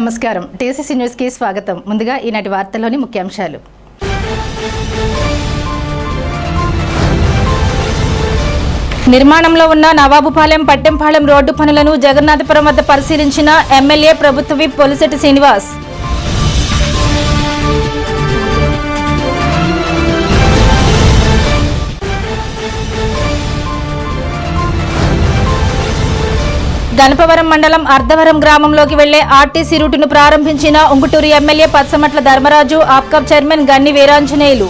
నమస్కారం. TCC news కి స్వాగతం. ముందుగా ఈనాటి వార్తల్లోని ముఖ్యాంశాలు. నిర్మాణంలో ఉన్న నవాబుపాలెం పట్టెంపాలెం రోడ్డు పనులను జగన్నాథపురం వద్ద పరిశీలించిన ఎమ్మెల్యే ప్రభుత్వ విప్ పొలిశెట్టి శ్రీనివాస్. గణపవరం మండలం అర్ధవరం గ్రామంలోకి వెళ్లే ఆర్టీసీ రూటును ప్రారంభించిన ఉంగుటూరు ఎమ్మెల్యే పచ్చమట్ల ధర్మరాజు, ఆప్కాబ్ చైర్మన్ గన్ని వీరాంజనేయులు.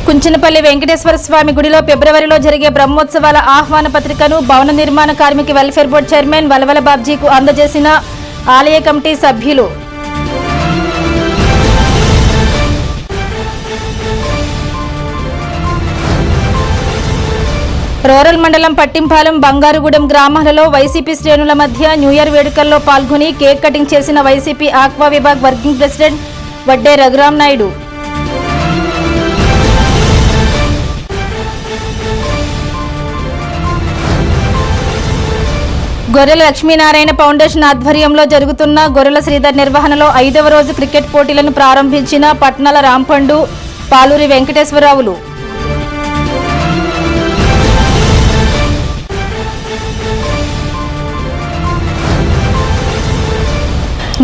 కుంచనపల్లి వెంకటేశ్వర స్వామి గుడిలో ఫిబ్రవరిలో జరిగే బ్రహ్మోత్సవాల ఆహ్వాన పత్రికను భవన నిర్మాణ కార్మిక వెల్ఫేర్ బోర్డు చైర్మన్ వలవల బాబ్జీకు అందజేసిన ఆలయ కమిటీ సభ్యులు. రూరల్ మండలం పట్టింపాలెం, బంగారుగూడెం గ్రామాలలో వైసీపీ శ్రేణుల మధ్య న్యూ ఇయర్ వేడుకల్లో పాల్గొని కేక్ కటింగ్ చేసిన YCP aqua vibhag working president Vadde Raghuram Naidu. గొర్రెల లక్ష్మీనారాయణ ఫౌండేషన్ ఆధ్వర్యంలో జరుగుతున్న గొర్రెల శ్రీధర్ నిర్వహణలో 5వ రోజు క్రికెట్ పోటీలను ప్రారంభించిన పట్నాల రాంపండు, పాలూరి వెంకటేశ్వరరావులు.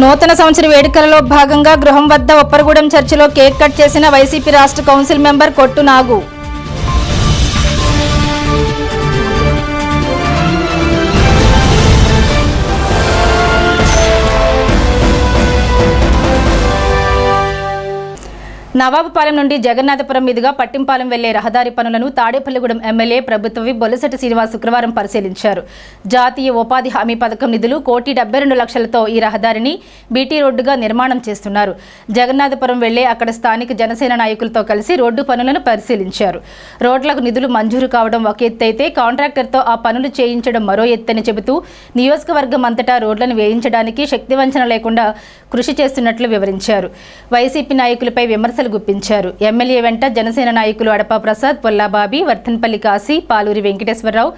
నూతన సంవత్సర వేడుకలలో భాగంగా గృహం వద్ద ఉప్పరగూడెం చర్చిలో కేక్ కట్ చేసిన వైసీపీ రాష్ట్ర కౌన్సిల్ మెంబర్ కొట్టు నాగు. నవాబుపాలెం నుండి జగన్నాథపురం మీదుగా పట్టింపాలెం వెళ్లే రహదారి పనులను తాడేపల్లిగూడెం ఎమ్మెల్యే ప్రభుత్వ విప్ పొలిశెట్టి శ్రీనివాస్ శుక్రవారం పరిశీలించారు. జాతీయ ఉపాధి హామీ పథకం నిధులు 1,72,00,000తో ఈ రహదారిని బీటీ రోడ్డుగా నిర్మాణం చేస్తున్నారు. జగన్నాథపురం వెళ్లే అక్కడ స్థానిక జనసేన నాయకులతో కలిసి రోడ్డు పనులను పరిశీలించారు. రోడ్లకు నిధులు మంజూరు కావడం ఒక ఎత్తైతే కాంట్రాక్టర్తో ఆ పనులు చేయించడం మరో ఎత్తని చెబుతూ నియోజకవర్గం అంతటా రోడ్లను వేయించడానికి శక్తివంచన లేకుండా కృషి చేస్తున్నట్లు వివరించారు. వైసీపీ నాయకులపై విమర్శలు గుప్పించారు. ఎమ్మెల్యే వెంట జనసేన నాయకులు అడపా ప్రసాద్, పొల్లాబాబి, వర్ధన్పల్లి కాశీ, పాలూరి వెంకటేశ్వరరావు,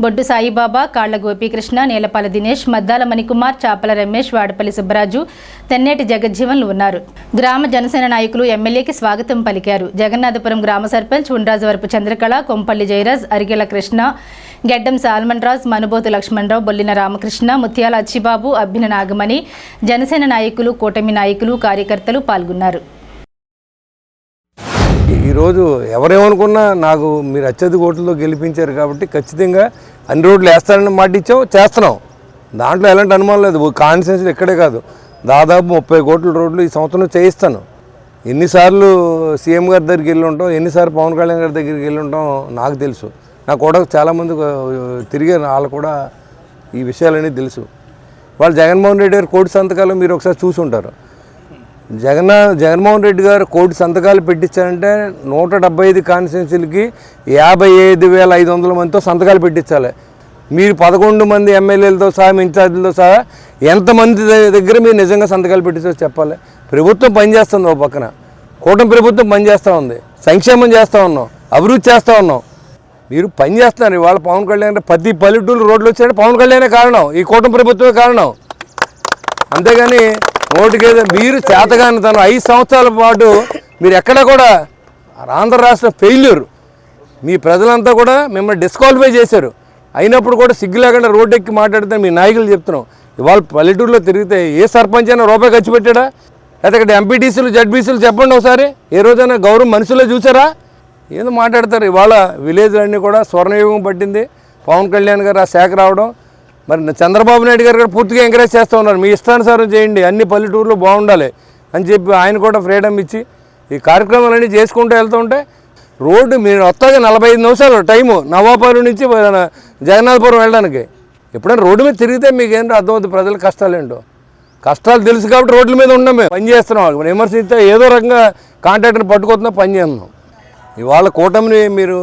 బొడ్డు సాయిబాబా, కాళ్ల గోపీకృష్ణ, నేలపాల దినేష్, మద్దాల మణికుమార్, చాపల రమేష్, వాడపల్లి సుబ్బరాజు, తెన్నేటి జగజ్జీవన్లు ఉన్నారు. గ్రామ జనసేన నాయకులు ఎమ్మెల్యేకి స్వాగతం పలికారు. జగన్నాథపురం గ్రామ సర్పంచ్ ఉండ్రాజవరపు చంద్రకళ, కొంపల్లి జయరాజ్, అరిగెల కృష్ణ, గెడ్డం సాల్మన్ రాజ్, మనుబోతు లక్ష్మణరావు, బొల్లిన రామకృష్ణ, ముత్యాల అచ్చిబాబు, అబ్బిన నాగమణి, జనసేన నాయకులు, కూటమి నాయకులు, కార్యకర్తలు పాల్గొన్నారు. ఈరోజు ఎవరేమనుకున్నా నాకు మీరు అత్యధిక ఓట్లతో గెలిపించారు కాబట్టి ఖచ్చితంగా అన్ని రోడ్లు వేస్తారని మాట ఇచ్చాం, చేస్తున్నాం. దాంట్లో ఎలాంటి అనుమానం లేదు. కాన్స్టిట్యున్సీలు ఇక్కడే కాదు, దాదాపు 30 కోట్ల రోడ్లు ఈ సంవత్సరం చేయిస్తాను. ఎన్నిసార్లు సీఎం గారి దగ్గరికి వెళ్ళి ఉంటాం, ఎన్నిసార్లు పవన్ కళ్యాణ్ గారి దగ్గరికి వెళ్ళి ఉంటాం నాకు తెలుసు. నాకు కూడా చాలామంది తిరిగారు, వాళ్ళు కూడా ఈ విషయాలన్నీ తెలుసు. వాళ్ళు జగన్మోహన్ రెడ్డి గారు కోటి సంతకాలు మీరు ఒకసారి చూసి ఉంటారు. జగన్మోహన్ రెడ్డి గారు కోటి సంతకాలు పెట్టించారంటే 175 కాన్స్టిట్యున్సీలకి 55,500 మందితో సంతకాలు పెట్టించాలి. మీరు 11 మంది ఎమ్మెల్యేలతో సహా, ఇన్ఛార్జీలతో సహా ఎంతమంది దగ్గర మీరు నిజంగా సంతకాలు పెట్టించారో చెప్పాలి. ప్రభుత్వం పనిచేస్తుంది, ఓ పక్కన కూటమి ప్రభుత్వం పనిచేస్తూ ఉంది, సంక్షేమం చేస్తూ ఉన్నాం, అభివృద్ధి చేస్తూ ఉన్నాం. మీరు పని చేస్తున్నారు. ఇవాళ పవన్ కళ్యాణ్ ప్రతి పల్లెటూరు రోడ్లు వచ్చాయంటే పవన్ కళ్యాణే కారణం, ఈ కూటమి ప్రభుత్వమే కారణం. అంతేగాని ఓటుకేదో మీరు చేతగాని తను 5 సంవత్సరాల పాటు మీరు ఎక్కడ కూడా ఆంధ్ర రాష్ట్ర ఫెయిల్యూర్. మీ ప్రజలంతా కూడా మిమ్మల్ని డిస్క్వాలిఫై చేశారు. అయినప్పుడు కూడా సిగ్గు లేకుండా రోడ్డు ఎక్కి మాట్లాడితే మీ నాయకులు చెప్తున్నాం. ఇవాళ పల్లెటూరులో తిరిగితే ఏ సర్పంచ్ అయినా రూపాయి ఖర్చు పెట్టాడా? లేకపోతే ఇక్కడ ఎంపీటీసీలు, జడ్బీసీలు చెప్పండి ఒకసారి, ఏ రోజైనా గౌరవం మనుషుల్లో చూసారా? ఏదో మాట్లాడతారు. ఇవాళ విలేజ్లన్నీ కూడా స్వర్ణయుగం పట్టింది. పవన్ కళ్యాణ్ గారు ఆ శాఖ రావడం, మరి చంద్రబాబు నాయుడు గారు కూడా పూర్తిగా ఎంకరేజ్ చేస్తూ ఉన్నారు. మీ ఇష్టానుసారం చేయండి, అన్ని పల్లెటూరులో బాగుండాలి అని చెప్పి ఆయన కూడా ఫ్రీడమ్ ఇచ్చి ఈ కార్యక్రమాలన్నీ చేసుకుంటూ వెళ్తూ ఉంటే రోడ్డు మీరు వస్తాగా 45 నిమిషాలు టైము నవాబుపాలెం నుంచి జగన్నాథపురం వెళ్ళడానికి. ఎప్పుడైనా రోడ్డు మీద తిరిగితే మీకు ఏంటో అర్థమవుతుంది ప్రజల కష్టాలు ఏంటో. కష్టాలు తెలుసు కాబట్టి రోడ్ల మీద ఉన్నాం, మేము పని చేస్తున్నాం. విమర్శిస్తే ఏదో రకంగా కాంట్రాక్టర్ని పట్టుకొస్తున్నా పని చేస్తున్నాం. ఇవాళ కూటమిని మీరు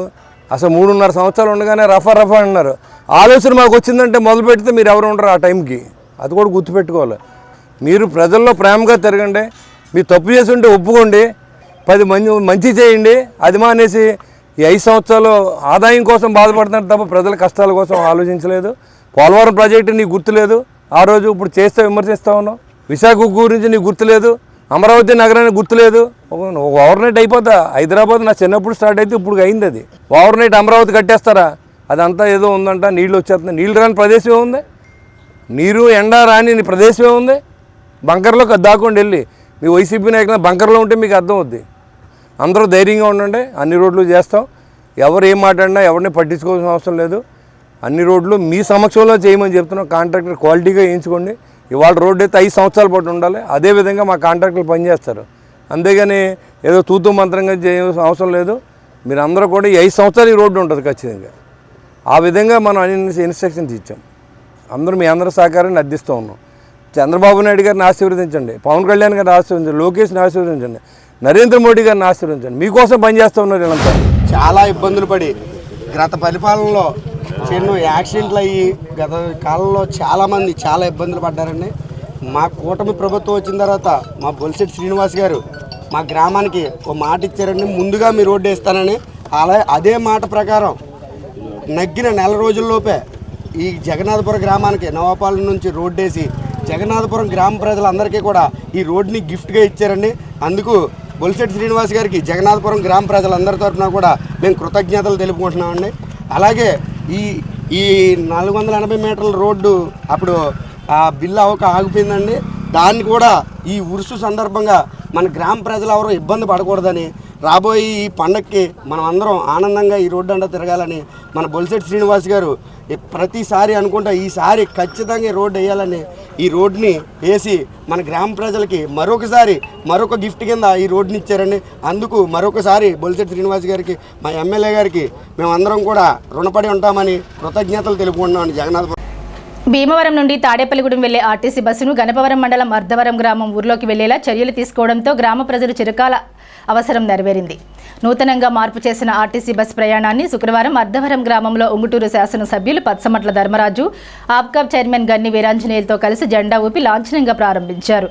అసలు 3.5 సంవత్సరాలు ఉండగానే రఫా అన్నారు. ఆలోచన మాకు వచ్చిందంటే మొదలు పెడితే మీరు ఎవరు ఉండరు ఆ టైంకి, అది కూడా గుర్తుపెట్టుకోవాలి. మీరు ప్రజల్లో ప్రేమగా తిరగండి, మీరు తప్పు చేసి ఉంటే ఒప్పుకోండి. 10 మంది మంచి చేయండి. అది మానేసి ఈ 5 సంవత్సరాలు ఆదాయం కోసం బాధపడుతున్నారు తప్ప ప్రజల కష్టాల కోసం ఆలోచించలేదు. పోలవరం ప్రాజెక్టు నీకు గుర్తులేదు ఆ రోజు, ఇప్పుడు చేస్తే విమర్శిస్తా ఉన్నావు. విశాఖ గురించి నీకు గుర్తులేదు, అమరావతి నగరానికి గుర్తులేదు. ఓవర్ నైట్ అయిపోతా. హైదరాబాద్ నా చిన్నప్పుడు స్టార్ట్ అయితే ఇప్పుడు అయింది. అది ఓవర్ నైట్ అమరావతి కట్టేస్తారా? అదంతా ఏదో ఉందంట, నీళ్ళు వచ్చేస్తున్నాయి. నీళ్ళు రాని ప్రదేశం ఉంది, నీరు ఎండ రాని ప్రదేశం ఉంది. బంకర్లో దాక్కోండి వెళ్ళి. మీ వైసీపీ నాయకులు బంకర్లో ఉంటే మీకు అర్థం అవుద్ది. అందరూ ధైర్యంగా ఉండండి. అన్ని రోడ్లు చేస్తాం. ఎవరు ఏం మాట్లాడినా ఎవరిని పట్టించుకోవాల్సిన అవసరం లేదు. అన్ని రోడ్లు మీ సమక్షంలో చేయమని చెప్తున్నాం. కాంట్రాక్టర్ క్వాలిటీగా వేయించుకోండి. ఇవాళ రోడ్డు అయితే 5 సంవత్సరాల పాటు ఉండాలి. అదేవిధంగా మా కాంట్రాక్టర్లు పనిచేస్తారు. అంతేగాని ఏదో తూతూ మంత్రంగా చేయాల్సిన అవసరం లేదు. మీరు అందరూ కూడా ఈ 5 సంవత్సరాలు ఈ రోడ్డు ఉంటుంది ఖచ్చితంగా. ఆ విధంగా మనం అన్ని ఇన్స్ట్రక్షన్స్ ఇచ్చాం. మీ అందరి సహకారాన్ని అర్థిస్తూ ఉన్నాం. చంద్రబాబు నాయుడు గారిని ఆశీర్వదించండి, పవన్ కళ్యాణ్ గారిని ఆశీర్వదించండి, లోకేష్ని ఆశీర్వదించండి, నరేంద్ర మోడీ గారిని ఆశీర్వదించండి. మీకోసం పనిచేస్తూ ఉన్నారు వీళ్ళంతా. చాలా ఇబ్బందులు పడి గత పరిపాలనలో ఎన్నో యాక్సిడెంట్లు అయ్యి గత కాలంలో చాలామంది చాలా ఇబ్బందులు పడ్డారండి. మా కూటమి ప్రభుత్వం వచ్చిన తర్వాత మా బొలిశెట్టి శ్రీనివాస్ గారు మా గ్రామానికి ఒక మాట ఇచ్చారండి, ముందుగా మీ రోడ్డు వేస్తానని. అదే మాట ప్రకారం నగ్గిన నెల రోజుల్లోపే ఈ జగన్నాథపురం గ్రామానికి నవాపాలెం నుంచి రోడ్డు వేసి జగన్నాథపురం గ్రామ ప్రజలందరికీ కూడా ఈ రోడ్డుని గిఫ్ట్గా ఇచ్చారండి. అందుకు బొలిశెట్టి శ్రీనివాస్ గారికి జగన్నాథపురం గ్రామ ప్రజలందరి తరఫున కూడా మేము కృతజ్ఞతలు తెలుపుకుంటున్నామండి. అలాగే ఈ 480 మీటర్ల రోడ్డు అప్పుడు ఆ బిల్లు అవ్వక ఆగిపోయిందండి. దాన్ని కూడా ఈ ఉరుసు సందర్భంగా మన గ్రామ ప్రజలు ఎవరో ఇబ్బంది పడకూడదని, రాబోయే ఈ పండగకి మనం అందరం ఆనందంగా ఈ రోడ్డు అంతా తిరగాలని మన బొలిశెట్టి శ్రీనివాస్ గారు ప్రతిసారి అనుకుంటా ఈసారి ఖచ్చితంగా ఈ రోడ్డు వేయాలని ఈ రోడ్డుని వేసి మన గ్రామ ప్రజలకి మరొక గిఫ్ట్ కింద ఈ రోడ్డుని ఇచ్చారండి. అందుకు మరొకసారి బొలిశెట్టి శ్రీనివాస్ గారికి, మా ఎమ్మెల్యే గారికి మేమందరం కూడా రుణపడి ఉంటామని కృతజ్ఞతలు తెలుపుకుంటున్నామని. జగన్నాథపురం భీమవరం నుండి తాడేపల్లిగూడెం వెళ్లే ఆర్టీసీ బస్సును గణపవరం మండలం అర్ధవరం గ్రామం ఊర్లోకి వెళ్లేలా చర్యలు తీసుకోవడంతో గ్రామ ప్రజలు చిరకాల అవసరం నెరవేరింది. నూతనంగా మార్పు చేసిన ఆర్టీసీ బస్ ప్రయాణాన్ని శుక్రవారం అర్ధవరం గ్రామంలో ఉంగుటూరు శాసనసభ్యులు పచ్చమట్ల ధర్మరాజు, ఆప్కాబ్ చైర్మన్ గన్ని వీరాంజనేయులతో కలిసి జెండా ఊపి లాంఛనంగా ప్రారంభించారు.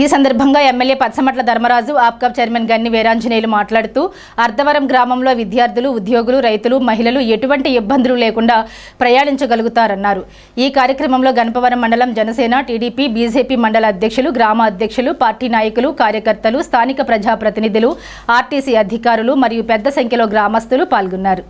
ఈ సందర్భంగా ఎమ్మెల్యే పచ్చమట్ల ధర్మరాజు, ఆప్కాబ్ చైర్మన్ గన్ని వీరాంజనేయులు మాట్లాడుతూ అర్ధవరం గ్రామంలో విద్యార్థులు, ఉద్యోగులు, రైతులు, మహిళలు ఎటువంటి ఇబ్బందులు లేకుండా ప్రయాణించగలుగుతారన్నారు. ఈ కార్యక్రమంలో గణపవరం మండలం జనసేన, టీడీపీ, బీజేపీ మండల అధ్యక్షులు, గ్రామ అధ్యక్షులు, పార్టీ నాయకులు, కార్యకర్తలు, స్థానిక ప్రజాప్రతినిధులు, ఆర్టీసీ అధికారులు మరియు పెద్ద సంఖ్యలో గ్రామస్తులు పాల్గొన్నారు.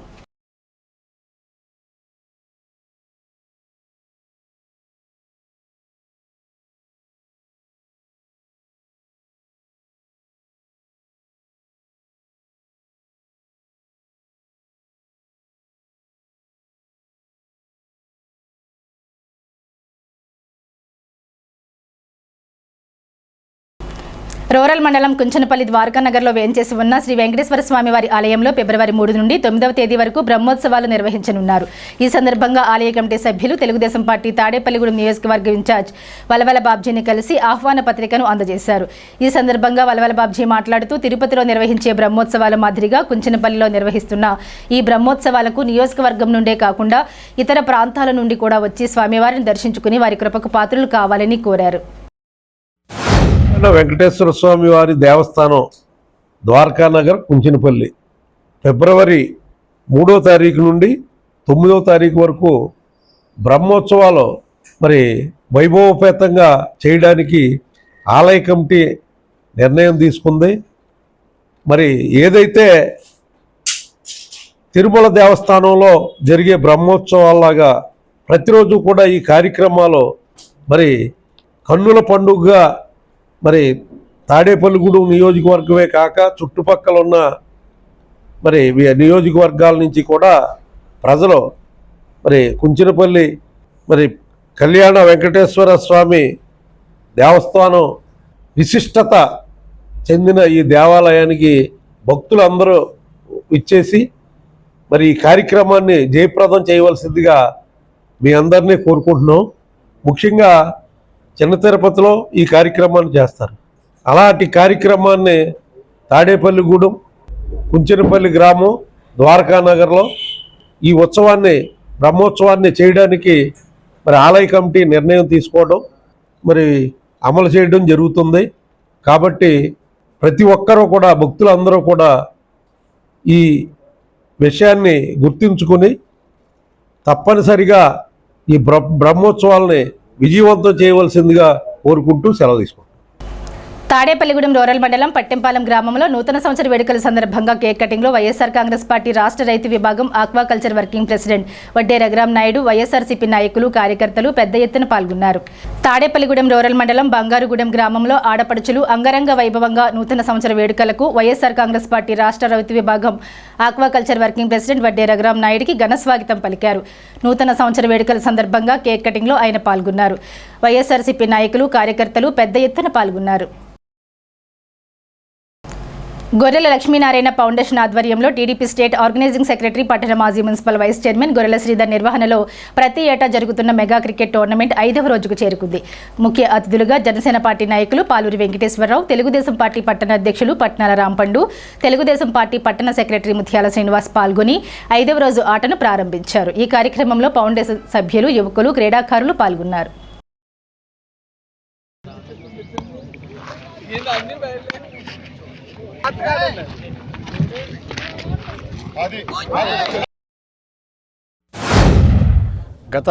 రూరల్ మండలం కుంచనపల్లి ద్వారకానగర్లో వేంచేసి ఉన్న శ్రీ వెంకటేశ్వర స్వామి వారి ఆలయంలో ఫిబ్రవరి 3 నుండి 9వ తేదీ వరకు బ్రహ్మోత్సవాలు నిర్వహించనున్నారు. ఈ సందర్భంగా ఆలయ కమిటీ సభ్యులు తెలుగుదేశం పార్టీ తాడేపల్లిగూడెం నియోజకవర్గ ఇన్ఛార్జ్ వలవల బాబ్జీని కలిసి ఆహ్వాన పత్రికను అందజేశారు. ఈ సందర్భంగా వలవల బాబ్జీ మాట్లాడుతూ తిరుపతిలో నిర్వహించే బ్రహ్మోత్సవాల మాదిరిగా కుంచనపల్లిలో నిర్వహిస్తున్న ఈ బ్రహ్మోత్సవాలకు నియోజకవర్గం నుండే కాకుండా ఇతర ప్రాంతాల నుండి కూడా వచ్చి స్వామివారిని దర్శించుకుని వారి కృపకు పాత్రులు కావాలని కోరారు. వెంకటేశ్వర స్వామి వారి దేవస్థానం ద్వారకానగర్ కుంచినపల్లి ఫిబ్రవరి 3వ తారీఖు నుండి 9వ తారీఖు వరకు బ్రహ్మోత్సవాలు వైభవపేతంగా చేయడానికి ఆలయ కమిటీ నిర్ణయం తీసుకుంది. ఏదైతే తిరుమల దేవస్థానంలో జరిగే బ్రహ్మోత్సవాల్లాగా ప్రతిరోజు కూడా ఈ కార్యక్రమాలు కన్నుల పండుగగా తాడేపల్లిగూడెం నియోజకవర్గమే కాక చుట్టుపక్కల ఉన్న నియోజకవర్గాల నుంచి కూడా ప్రజలు కుంచినపల్లి కళ్యాణ వెంకటేశ్వర స్వామి దేవస్థానం విశిష్టత చెందిన ఈ దేవాలయానికి భక్తులందరూ ఇచ్చేసి ఈ కార్యక్రమాన్ని జయప్రదం చేయవలసిందిగా మీ అందరినీ కోరుకుంటున్నాం. ముఖ్యంగా చిన్న తిరుపతిలో ఈ కార్యక్రమాన్ని చేస్తారు. అలాంటి కార్యక్రమాన్ని తాడేపల్లిగూడెం, కుంచెనపల్లి గ్రామం, ద్వారకానగర్లో ఈ బ్రహ్మోత్సవాన్ని చేయడానికి ఆలయ కమిటీ నిర్ణయం తీసుకోవడం అమలు చేయడం జరుగుతుంది. కాబట్టి ప్రతి ఒక్కరూ కూడా భక్తులందరూ కూడా ఈ విషయాన్ని గుర్తుంచుకొని తప్పనిసరిగా ఈ బ్రహ్మోత్సవాలని విజయవంతం చేయవలసిందిగా కోరుకుంటూ సెలవు తీసుకుంటాం. తాడేపల్లిగూడెం రూరల్ మండలం పట్టెంపాలెం గ్రామంలో నూతన సంవత్సర వేడుకల సందర్భంగా కేక్ కటింగ్లో వైఎస్ఆర్ కాంగ్రెస్ పార్టీ రాష్ట్ర రైతు విభాగం aquaculture working president Vadde Raghuram Naidu, YSRCP నాయకులు, కార్యకర్తలు పెద్ద ఎత్తున పాల్గొన్నారు. తాడేపల్లిగూడెం రూరల్ మండలం బంగారుగూడెం గ్రామంలో ఆడపడుచులు అంగరంగ వైభవంగా నూతన సంవత్సర వేడుకలకు వైఎస్ఆర్ కాంగ్రెస్ పార్టీ రాష్ట్ర రైతు విభాగం aquaculture working president Vadde Raghuram నాయుడికి ఘన స్వాగతం పలికారు. నూతన సంవత్సర వేడుకల సందర్భంగా కేక్ కటింగ్లో ఆయన పాల్గొన్నారు. వైఎస్ఆర్సీపీ నాయకులు, కార్యకర్తలు పెద్ద ఎత్తున పాల్గొన్నారు. గొర్రెల లక్ష్మీనారాయణ ఫౌండేషన్ ఆధ్వర్యంలో టీడీపీ స్టేట్ ఆర్గనైజింగ్ సెక్రటరీ, పట్టణ మాజీ మున్సిపల్ వైస్ చైర్మన్ గొర్రెల శ్రీధర్ నిర్వహణలో ప్రతి ఏటా జరుగుతున్న మెగా క్రికెట్ టోర్నమెంట్ 5వ రోజుకు చేరుకుంది. ముఖ్య అతిథులుగా జనసేన పార్టీ నాయకులు పాలూరి వెంకటేశ్వరరావు, తెలుగుదేశం పార్టీ పట్టణ అధ్యక్షులు పట్నాల రాంపండు, తెలుగుదేశం పార్టీ పట్టణ సెక్రటరీ ముత్యాల శ్రీనివాస్ పాల్గొని 5వ రోజు ఆటను ప్రారంభించారు. ఈ కార్యక్రమంలో ఫౌండేషన్ సభ్యులు, యువకులు, క్రీడాకారులు పాల్గొన్నారు. గత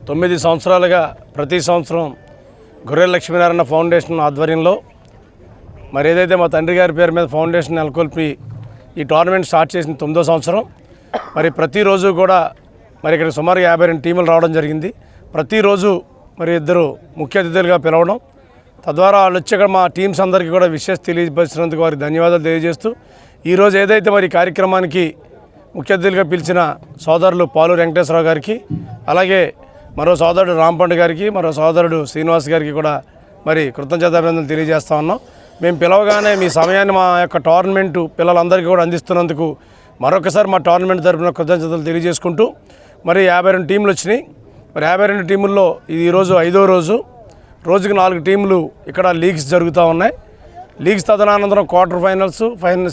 9 సంవత్సరాలుగా ప్రతి సంవత్సరం గొర్రెల లక్ష్మీనారాయణ ఫౌండేషన్ ఆధ్వర్యంలో మరి ఏదైతే మా తండ్రి గారి పేరు మీద ఫౌండేషన్ నెలకొల్పి ఈ టోర్నమెంట్ స్టార్ట్ చేసిన 9వ సంవత్సరం. మరి ప్రతిరోజు కూడా మరి ఇక్కడ సుమారు 52 టీములు రావడం జరిగింది. ప్రతిరోజు మరి ఇద్దరు ముఖ్య అతిథులుగా పిలవడం, తద్వారా వాళ్ళు వచ్చి ఇక్కడ మా టీమ్స్ అందరికీ కూడా విషెస్ తెలియపరిచినందుకు వారికి ధన్యవాదాలు తెలియజేస్తూ, ఈరోజు ఏదైతే మరి కార్యక్రమానికి ముఖ్య అతిథులుగా పిలిచిన సోదరులు పాలూరి వెంకటేశ్వరరావు గారికి, అలాగే మరో సోదరుడు రాంపండు గారికి, మరో సోదరుడు శ్రీనివాస్ గారికి కూడా మరి కృతజ్ఞతాభినందనలు తెలియజేస్తా ఉన్నాం. మేము పిలవగానే మీ సమయాన్ని మా యొక్క టోర్నమెంటు పిల్లలందరికీ కూడా అందిస్తున్నందుకు మరొకసారి మా టోర్నమెంట్ తరఫున కృతజ్ఞతలు తెలియజేసుకుంటూ, మరి 52 టీంలు వచ్చినాయి. మరి 52 టీముల్లో ఇది ఈరోజు 5వ రోజు. రోజుకి 4 టీంలు ఇక్కడ లీగ్స్ జరుగుతూ ఉన్నాయి. లీగ్స్ తదనంతరం క్వార్టర్ ఫైనల్స్,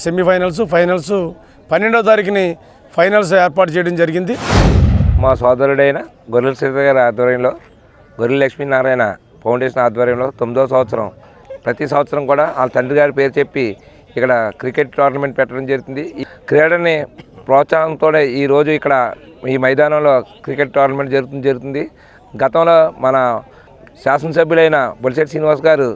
సెమీఫైనల్స్, ఫైనల్స్ 12వ తారీఖుని ఫైనల్స్ ఏర్పాటు చేయడం జరిగింది. మా సోదరుడైన గొర్రెల శ్రీధర్ గారి ఆధ్వర్యంలో గొర్రెల లక్ష్మీనారాయణ ఫౌండేషన్ ఆధ్వర్యంలో 9వ సంవత్సరం ప్రతి సంవత్సరం కూడా వాళ్ళ తండ్రి గారి పేరు చెప్పి ఇక్కడ క్రికెట్ టోర్నమెంట్ పెట్టడం జరుగుతుంది. ఈ క్రీడని ప్రోత్సాహంతో ఈరోజు ఇక్కడ ఈ మైదానంలో క్రికెట్ టోర్నమెంట్ జరుగుతుంది. గతంలో మన శాసనసభ్యులైన బొలిశెట్టి శ్రీనివాస్ గారు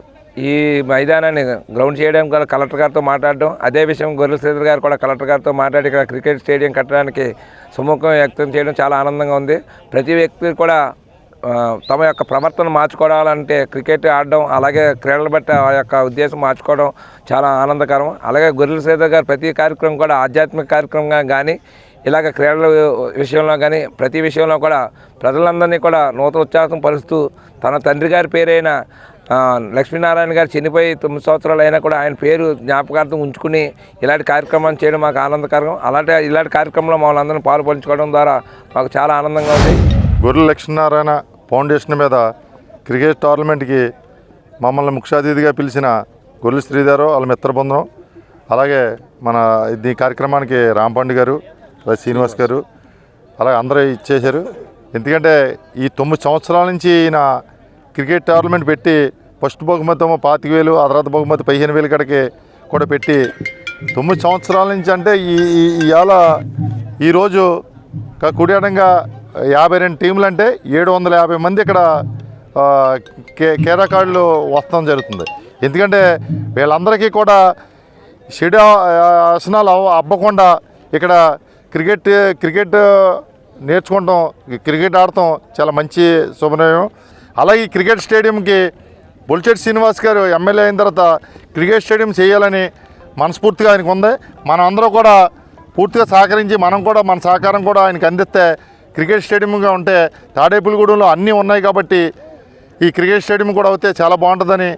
ఈ మైదానాన్ని గ్రౌండ్ చేయడానికి కూడా కలెక్టర్ గారితో మాట్లాడడం, అదే విషయం గొర్రెల శ్రీధర్ గారు కూడా కలెక్టర్ గారితో మాట్లాడి ఇక్కడ క్రికెట్ స్టేడియం కట్టడానికి సుముఖం వ్యక్తం చేయడం చాలా ఆనందంగా ఉంది. ప్రతి వ్యక్తి కూడా తమ యొక్క ప్రవర్తన మార్చుకోవాలంటే క్రికెట్ ఆడడం, అలాగే క్రీడలు బట్టి ఆ యొక్క ఉద్దేశం మార్చుకోవడం చాలా ఆనందకరం. అలాగే గొర్రెల శ్రీధర్ గారు ప్రతి కార్యక్రమం కూడా ఆధ్యాత్మిక కార్యక్రమంగా కానీ, ఇలాగ క్రీడల విషయంలో కానీ ప్రతి విషయంలో కూడా ప్రజలందరినీ కూడా నూతన ఉత్సాహం పరుస్తూ, తన తండ్రి గారి పేరైన లక్ష్మీనారాయణ గారు చనిపోయి 9 సంవత్సరాలు అయినా కూడా ఆయన పేరు జ్ఞాపకార్థం ఉంచుకుని ఇలాంటి కార్యక్రమాన్ని చేయడం మాకు ఆనందకరం. ఇలాంటి కార్యక్రమంలో మమ్మల్ని అందరినీ పాల్పంచుకోవడం ద్వారా మాకు చాలా ఆనందంగా ఉంది. గొర్రెల లక్ష్మీనారాయణ ఫౌండేషన్ మీద క్రికెట్ టోర్నమెంట్కి మమ్మల్ని ముఖ్య అతిథిగా పిలిచిన గొర్రెల శ్రీధర్ వాళ్ళ మిత్ర బృందం, అలాగే మన ఈ కార్యక్రమానికి రాంపండు గారు, శ్రీనివాస్ గారు, అలాగే అందరూ ఇచ్చేశారు. ఎందుకంటే ఈ 9 సంవత్సరాల నుంచి ఈయన క్రికెట్ టోర్నమెంట్ పెట్టి ఫస్ట్ బహుమతి 25,000, ఆ తర్వాత బహుమతి 15,000 కాడికి కూడా పెట్టి 9 సంవత్సరాల నుంచి అంటే ఇవాళ ఈరోజు కుడియడంగా 52 టీంలు అంటే 750 మంది ఇక్కడ క్రీడాకారులు వస్తడం జరుగుతుంది. ఎందుకంటే వీళ్ళందరికీ కూడా షెడ్యూ ఆసనాలు అవ్వకుండా ఇక్కడ క్రికెట్ నేర్చుకోవడం, క్రికెట్ ఆడటం చాలా మంచి శుభనయం. అలాగే క్రికెట్ స్టేడియంకి బొలిశెట్టి శ్రీనివాస్ గారు ఎమ్మెల్యే అయిన తర్వాత క్రికెట్ స్టేడియం చేయాలని మనస్ఫూర్తిగా ఆయనకు ఉంది. మనం అందరూ కూడా పూర్తిగా సహకరించి మనం కూడా మన సహకారం కూడా ఆయనకు అందిస్తే క్రికెట్ స్టేడియంగా ఉంటే తాడేపల్లిగూడెంలో అన్నీ ఉన్నాయి కాబట్టి ఈ క్రికెట్ స్టేడియం కూడా అయితే చాలా బాగుంటుందని.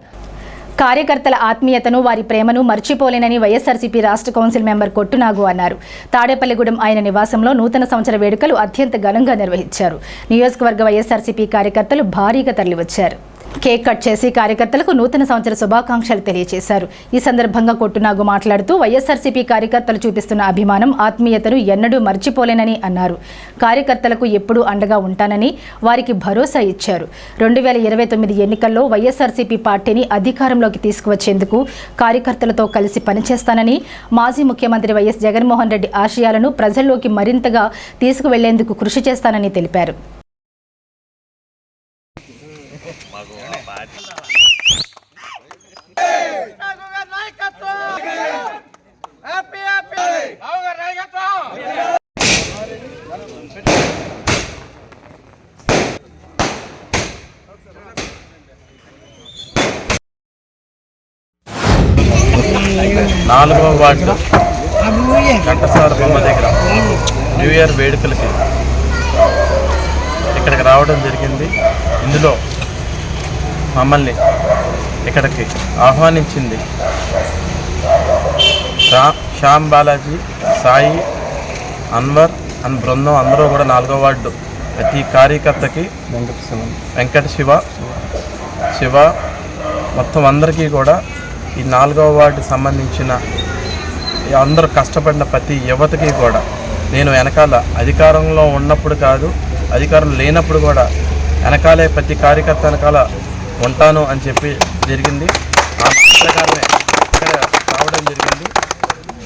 కార్యకర్తల ఆత్మీయతను, వారి ప్రేమను మర్చిపోలేనని వైఎస్ఆర్సీపీ రాష్ట్ర కౌన్సిల్ మెంబర్ కొట్టునాగు అన్నారు. తాడేపల్లిగూడెం ఆయన నివాసంలో నూతన సంవత్సర వేడుకలు అత్యంత ఘనంగా నిర్వహించారు. నియోజకవర్గ వైఎస్ఆర్సీపీ కార్యకర్తలు భారీగా తరలివచ్చారు. కేక్ కట్ చేసి కార్యకర్తలకు నూతన సంవత్సర శుభాకాంక్షలు తెలియజేశారు. ఈ సందర్భంగా కొట్టునాగు మాట్లాడుతూ వైఎస్ఆర్సీపీ కార్యకర్తలు చూపిస్తున్న అభిమానం, ఆత్మీయతను ఎన్నడూ మర్చిపోలేనని అన్నారు. కార్యకర్తలకు ఎప్పుడూ అండగా ఉంటానని వారికి భరోసా ఇచ్చారు. 2029 ఎన్నికల్లో వైఎస్ఆర్సీపీ పార్టీని అధికారంలోకి తీసుకువచ్చేందుకు కార్యకర్తలతో కలిసి పనిచేస్తానని, మాజీ ముఖ్యమంత్రి వైఎస్ జగన్మోహన్ రెడ్డి ఆశయాలను ప్రజల్లోకి మరింతగా తీసుకువెళ్లేందుకు కృషి చేస్తానని తెలిపారు. నాలుగవ వార్డు ఘంటసాల బొమ్మ దగ్గర న్యూ ఇయర్ వేడుకలకి ఇక్కడికి రావడం జరిగింది. ఇందులో మమ్మల్ని ఇక్కడికి ఆహ్వానించింది శ్యామ్ బాలాజీ, సాయి, అన్వర్ అండ్ బృందం అందరూ కూడా 4వ వార్డు ప్రతి కార్యకర్తకి, వెంకట శివ మొత్తం అందరికీ కూడా ఈ 4వ వార్డు సంబంధించిన అందరూ కష్టపడిన ప్రతి యువతకి కూడా నేను వెనకాల అధికారంలో ఉన్నప్పుడు కాదు, అధికారం లేనప్పుడు కూడా వెనకాలే ప్రతి కార్యకర్త వెనకాల ఉంటాను అని చెప్పి జరిగింది. ఆ మాట ప్రకారమే ఇక్కడ రావడం జరిగింది.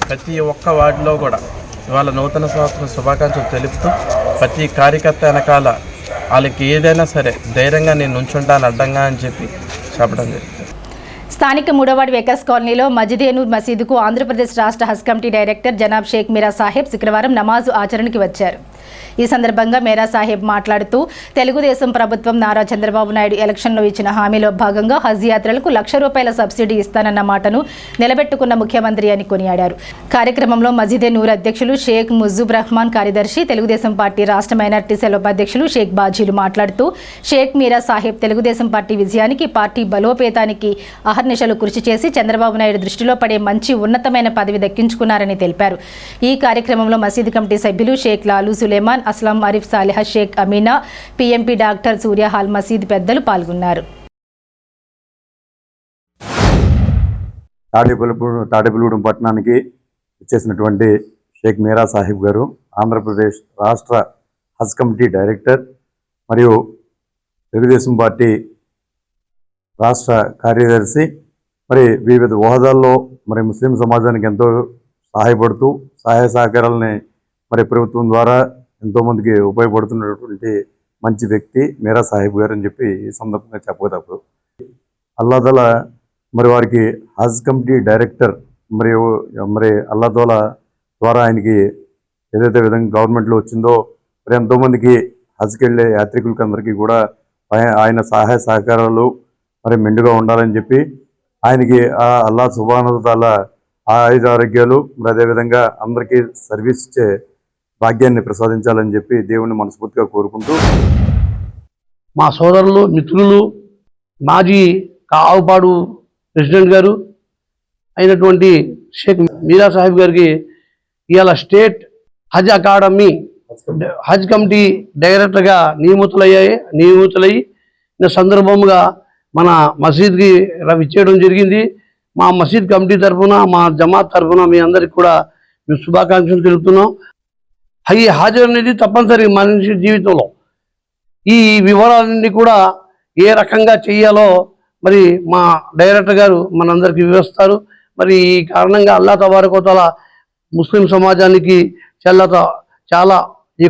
ప్రతి ఒక్క వార్డులో కూడా ఇవాళ నూతన సంవత్సరం శుభాకాంక్షలు తెలుపుతూ ప్రతి కార్యకర్త వెనకాల వాళ్ళకి ఏదైనా సరే ధైర్యంగా నేను నుంచుంటాను అడ్డంగా అని చెప్పి చెప్పడం జరిగింది. స్థానిక 3వ వార్డు వెకస్ కాలనీలో మజిదేనూర్ మసీదుకు ఆంధ్రప్రదేశ్ రాష్ట్ర హజ్ కమిటీ డైరెక్టర్ జనాబ్ షేక్ మీరా సాహెబ్ శుక్రవారం నమాజు ఆచరణకి వచ్చారు. ఈ సందర్భంగా మేరా సాహెబ్ మాట్లాడుతూ తెలుగుదేశం ప్రభుత్వం నారా చంద్రబాబు నాయుడు ఎలక్షన్లో ఇచ్చిన హామీలో భాగంగా హజ్ యాత్రలకు ₹1,00,000 సబ్సిడీ ఇస్తానన్న మాటను నిలబెట్టుకున్న ముఖ్యమంత్రి అని కొనియాడారు. కార్యక్రమంలో మజిదేనూర్ అధ్యక్షులు షేక్ ముజుబ్ రహమాన్, కార్యదర్శి, తెలుగుదేశం పార్టీ రాష్ట్ర మైనార్టీ సెల్ ఉపాధ్యక్షులు షేక్ బాజీలు మాట్లాడుతూ షేక్ మీరా సాహెబ్ తెలుగుదేశం పార్టీ విజయానికి, పార్టీ బలోపేతానికి అహర్నిశలు కృషి చేసి చంద్రబాబు నాయుడు దృష్టిలో పడే మంచి ఉన్నతమైన పదవి దక్కించుకున్నారని తెలిపారు. ఈ కార్యక్రమంలో మసీదు కమిటీ సభ్యులు షేక్ లాలు సులేమాన్, అస్లాం ఆరిఫ్, సాలిహా షేక్, అమీనా, పీఎంపీ డాక్టర్ సూర్య హాల్ మసీద్ పెద్దలు పాల్గొన్నారు. తాడేపల్లిగూడెం పట్టణానికి ఇచ్చేసినటువంటి షేక్ మీరా సాహిబ్ గారు ఆంధ్రప్రదేశ్ రాష్ట్ర హజ్ కమిటీ డైరెక్టర్ మరియు తెలుగుదేశం పార్టీ రాష్ట్ర కార్యదర్శి, మరి వివిధ హోదాల్లో మరి ముస్లిం సమాజానికి ఎంతో సహాయపడుతూ సహాయ సహకారాలని మరి ప్రభుత్వం ద్వారా ఎంతోమందికి ఉపయోగపడుతున్నటువంటి మంచి వ్యక్తి మీరా సాహిబ్ గారు అని చెప్పి ఈ సందర్భంగా చెప్పకూడదు. అల్లాదల మరి వారికి హజ్ కమిటీ డైరెక్టర్ మరి అల్లాదోల ద్వారా ఆయనకి ఏదైతే విధంగా గవర్నమెంట్లో వచ్చిందో మరి ఎంతోమందికి హజ్కి వెళ్ళే యాత్రికులకి అందరికీ కూడా ఆయన సహాయ సహకారాలు మరి మెండుగా ఉండాలని చెప్పి ఆయనకి ఆ అల్లా సుబ్హానహు తాలా ఆయుధ ఆరోగ్యాలు మరి అదేవిధంగా అందరికీ సర్వీస్ ఇచ్చే భాగ్యాన్ని ప్రసాదించాలని చెప్పి దేవుణ్ణి మనస్ఫూర్తిగా కోరుకుంటూ, మా సోదరులు, మిత్రులు, మాజీ ఆవుపాడు ప్రెసిడెంట్ గారు అయినటువంటి షేక్ మీరా సాహిబ్ గారికి ఇవాళ స్టేట్ హజ్ అకాడమీ హజ్ కమిటీ డైరెక్టర్గా నియమితులయ్యి సందర్భంగా మన మసీద్కి ఇచ్చేయడం జరిగింది. మా మసీద్ కమిటీ తరఫున, మా జమాత్ తరఫున మీ అందరికి కూడా మేము శుభాకాంక్షలు తెలుపుతున్నాం. ఈ హాజరు అనేది తప్పనిసరి మనిషి జీవితంలో ఈ వివరాలన్నీ కూడా ఏ రకంగా చేయాలో మరి మా డైరెక్టర్ గారు మనందరికీ వివరిస్తారు. మరి ఈ కారణంగా అల్లా తబారక వ తఆలా ముస్లిం సమాజానికి చాలా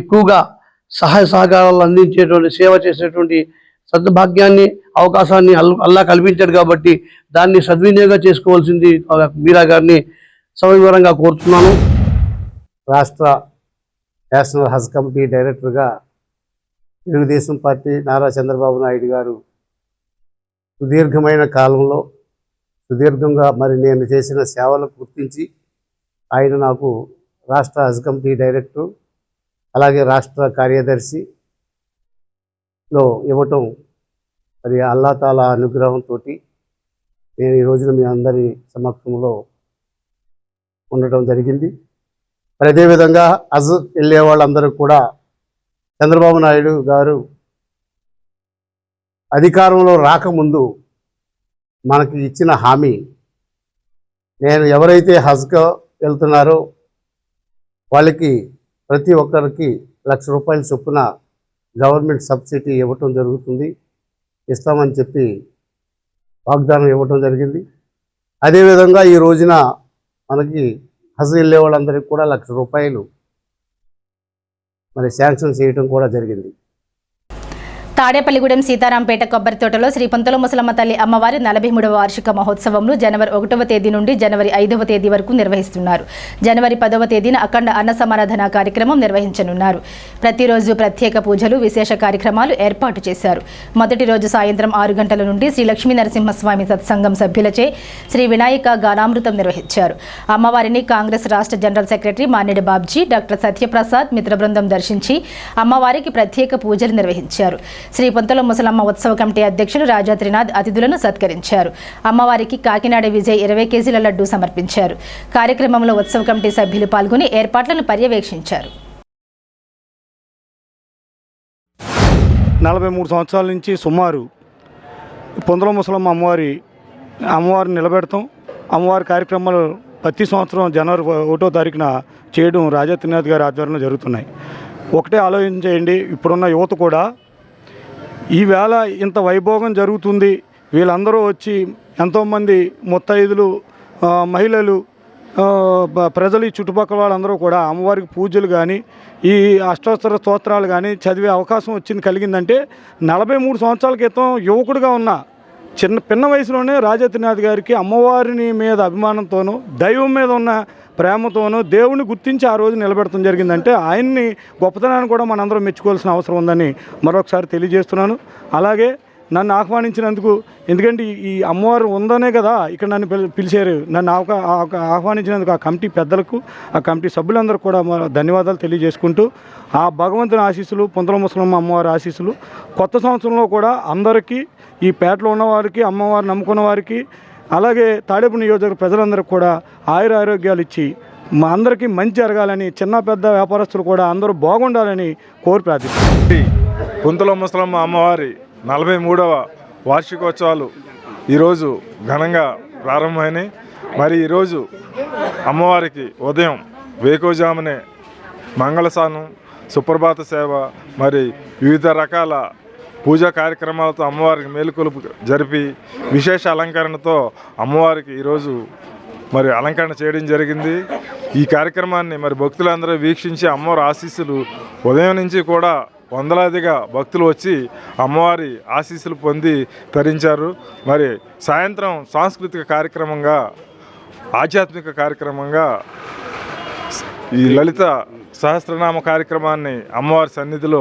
ఎక్కువగా సహాయ సహకారాలు అందించేటువంటి, సేవ చేసేటువంటి సద్భాగ్యాన్ని, అవకాశాన్ని అల్లా కల్పించాడు. కాబట్టి దాన్ని సద్వినియోగం చేసుకోవాల్సింది మీరా గారిని సవివరంగా కోరుతున్నాను. రాష్ట్ర నేషనల్ హజ్ కమిటీ డైరెక్టర్గా తెలుగుదేశం పార్టీ నారా చంద్రబాబు నాయుడు గారు సుదీర్ఘంగా మరి నేను చేసిన సేవలకు గుర్తించి ఆయన నాకు రాష్ట్ర హజ్ కమిటీ డైరెక్టర్ అలాగే రాష్ట్ర కార్యదర్శిలో ఇవ్వటం మరి అల్లా తాలా అనుగ్రహంతో నేను ఈ రోజున మీ అందరి సమక్షంలో ఉండటం జరిగింది. మరి అదేవిధంగా హజ్ వెళ్ళే వాళ్ళందరూ కూడా చంద్రబాబు నాయుడు గారు అధికారంలో రాకముందు మనకి ఇచ్చిన హామీ, నేను ఎవరైతే హజ్గా వెళ్తున్నారో వాళ్ళకి ప్రతి ఒక్కరికి ₹1,00,000 చొప్పున గవర్నమెంట్ సబ్సిడీ ఇవ్వటం జరుగుతుంది, ఇస్తామని చెప్పి వాగ్దానం ఇవ్వటం జరిగింది. అదేవిధంగా ఈ రోజున మనకి హజ్ వెళ్ళే వాళ్ళందరికీ కూడా ₹1,00,000 మరి శాంక్షన్ చేయడం కూడా జరిగింది. తాడేపల్లిగూడెం సీతారాంపేట కొబ్బరి తోటలో శ్రీ పొంతల ముసలమ్మ తల్లి అమ్మవారి 43వ వార్షిక మహోత్సవంను జనవరి 1వ తేదీ నుండి జనవరి 5వ తేదీ వరకు నిర్వహిస్తున్నారు. జనవరి 10వ తేదీన అఖండ అన్న సమారాధన కార్యక్రమం నిర్వహించనున్నారు. ప్రతిరోజు ప్రత్యేక పూజలు, విశేష కార్యక్రమాలు ఏర్పాటు చేశారు. మొదటి రోజు సాయంత్రం 6 గంటల నుండి శ్రీ లక్ష్మీ నరసింహస్వామి సత్సంగం సభ్యులచే శ్రీ వినాయక గానామృతం నిర్వహించారు. అమ్మవారిని కాంగ్రెస్ రాష్ట్ర general secretary Manedi Babji, doctor Satyaprasad మిత్ర బృందం దర్శించి అమ్మవారికి ప్రత్యేక పూజలు నిర్వహించారు. శ్రీ పొంతల ముసలమ్మ ఉత్సవ కమిటీ అధ్యక్షులు రాజా త్రినాథ్ అతిథులను సత్కరించారు. అమ్మవారికి కాకినాడ విజయ్ 20 కేజీల లడ్డూ సమర్పించారు. కార్యక్రమంలో ఉత్సవ కమిటీ సభ్యులు పాల్గొని ఏర్పాట్లను పర్యవేక్షించారు. 43 సంవత్సరాల నుంచి సుమారు పొంతల ముసలమ్మ అమ్మవారిని నిలబెడతాం. అమ్మవారి కార్యక్రమాలు ప్రతి సంవత్సరం జనవరి 1వ తారీఖున చేయడం రాజా త్రినాథ్ గారి ఆధ్వర్యంలో జరుగుతున్నాయి. ఒకటే ఆలోచించేయండి, ఇప్పుడున్న యువత కూడా ఈవేళ ఇంత వైభోగం జరుగుతుంది, వీళ్ళందరూ వచ్చి ఎంతోమంది ముత్తైదులు, మహిళలు, ప్రజలు, ఈ చుట్టుపక్కల వాళ్ళందరూ కూడా అమ్మవారికి పూజలు కానీ ఈ అష్టోత్తర స్తోత్రాలు కానీ చదివే అవకాశం కలిగిందంటే 43 సంవత్సరాల క్రితం యువకుడిగా ఉన్న పిన్న వయసులోనే రాజా త్రినాథ్ గారికి అమ్మవారిని మీద అభిమానంతోనూ దైవం మీద ఉన్న ప్రేమతోనూ దేవుని గుర్తించి ఆ రోజు నిలబెడతాం జరిగిందంటే ఆయన్ని గొప్పతనాన్ని కూడా మనందరం మెచ్చుకోవాల్సిన అవసరం ఉందని మరొకసారి తెలియజేస్తున్నాను. అలాగే నన్ను ఆహ్వానించినందుకు, ఎందుకంటే ఈ అమ్మవారు ఉందనే కదా ఇక్కడ నన్ను పిలిచారు, నన్ను ఆహ్వానించినందుకు ఆ కమిటీ పెద్దలకు, ఆ కమిటీ సభ్యులందరూ కూడా ధన్యవాదాలు తెలియజేసుకుంటూ, ఆ భగవంతుని ఆశీస్సులు, పొంతల ముసలమ్మ అమ్మవారి ఆశీస్సులు కొత్త సంవత్సరంలో కూడా అందరికీ, ఈ పేటలో ఉన్నవారికి, అమ్మవారిని నమ్ముకున్న వారికి, అలాగే తాడేపల్లి నియోజకవర్గ ప్రజలందరికీ కూడా ఆయురారోగ్యాలు ఇచ్చి మా అందరికీ మంచి జరగాలని, చిన్న పెద్ద వ్యాపారస్తులు కూడా అందరూ బాగుండాలని కోరి ప్రార్థిస్తున్నాను. పొంతల ముసలమ్మ అమ్మవారి 43వ వార్షికోత్సవాలు ఈరోజు ఘనంగా ప్రారంభమైనాయి. మరి ఈరోజు అమ్మవారికి ఉదయం వేకోజామునే మంగళస్నానం, సుప్రభాత సేవ, మరి వివిధ రకాల పూజా కార్యక్రమాలతో అమ్మవారికి మేలుకొలుపు జరిపి విశేష అలంకరణతో అమ్మవారికి ఈరోజు మరి అలంకరణ చేయడం జరిగింది. ఈ కార్యక్రమాన్ని మరి భక్తులందరూ వీక్షించి అమ్మవారి ఆశీస్సులు ఉదయం నుంచి కూడా వందలాదిగా భక్తులు వచ్చి అమ్మవారి ఆశీస్సులు పొంది తరించారు. మరి సాయంత్రం సాంస్కృతిక కార్యక్రమంగా, ఆధ్యాత్మిక కార్యక్రమంగా ఈ లలిత సహస్రనామ కార్యక్రమాన్ని అమ్మవారి సన్నిధిలో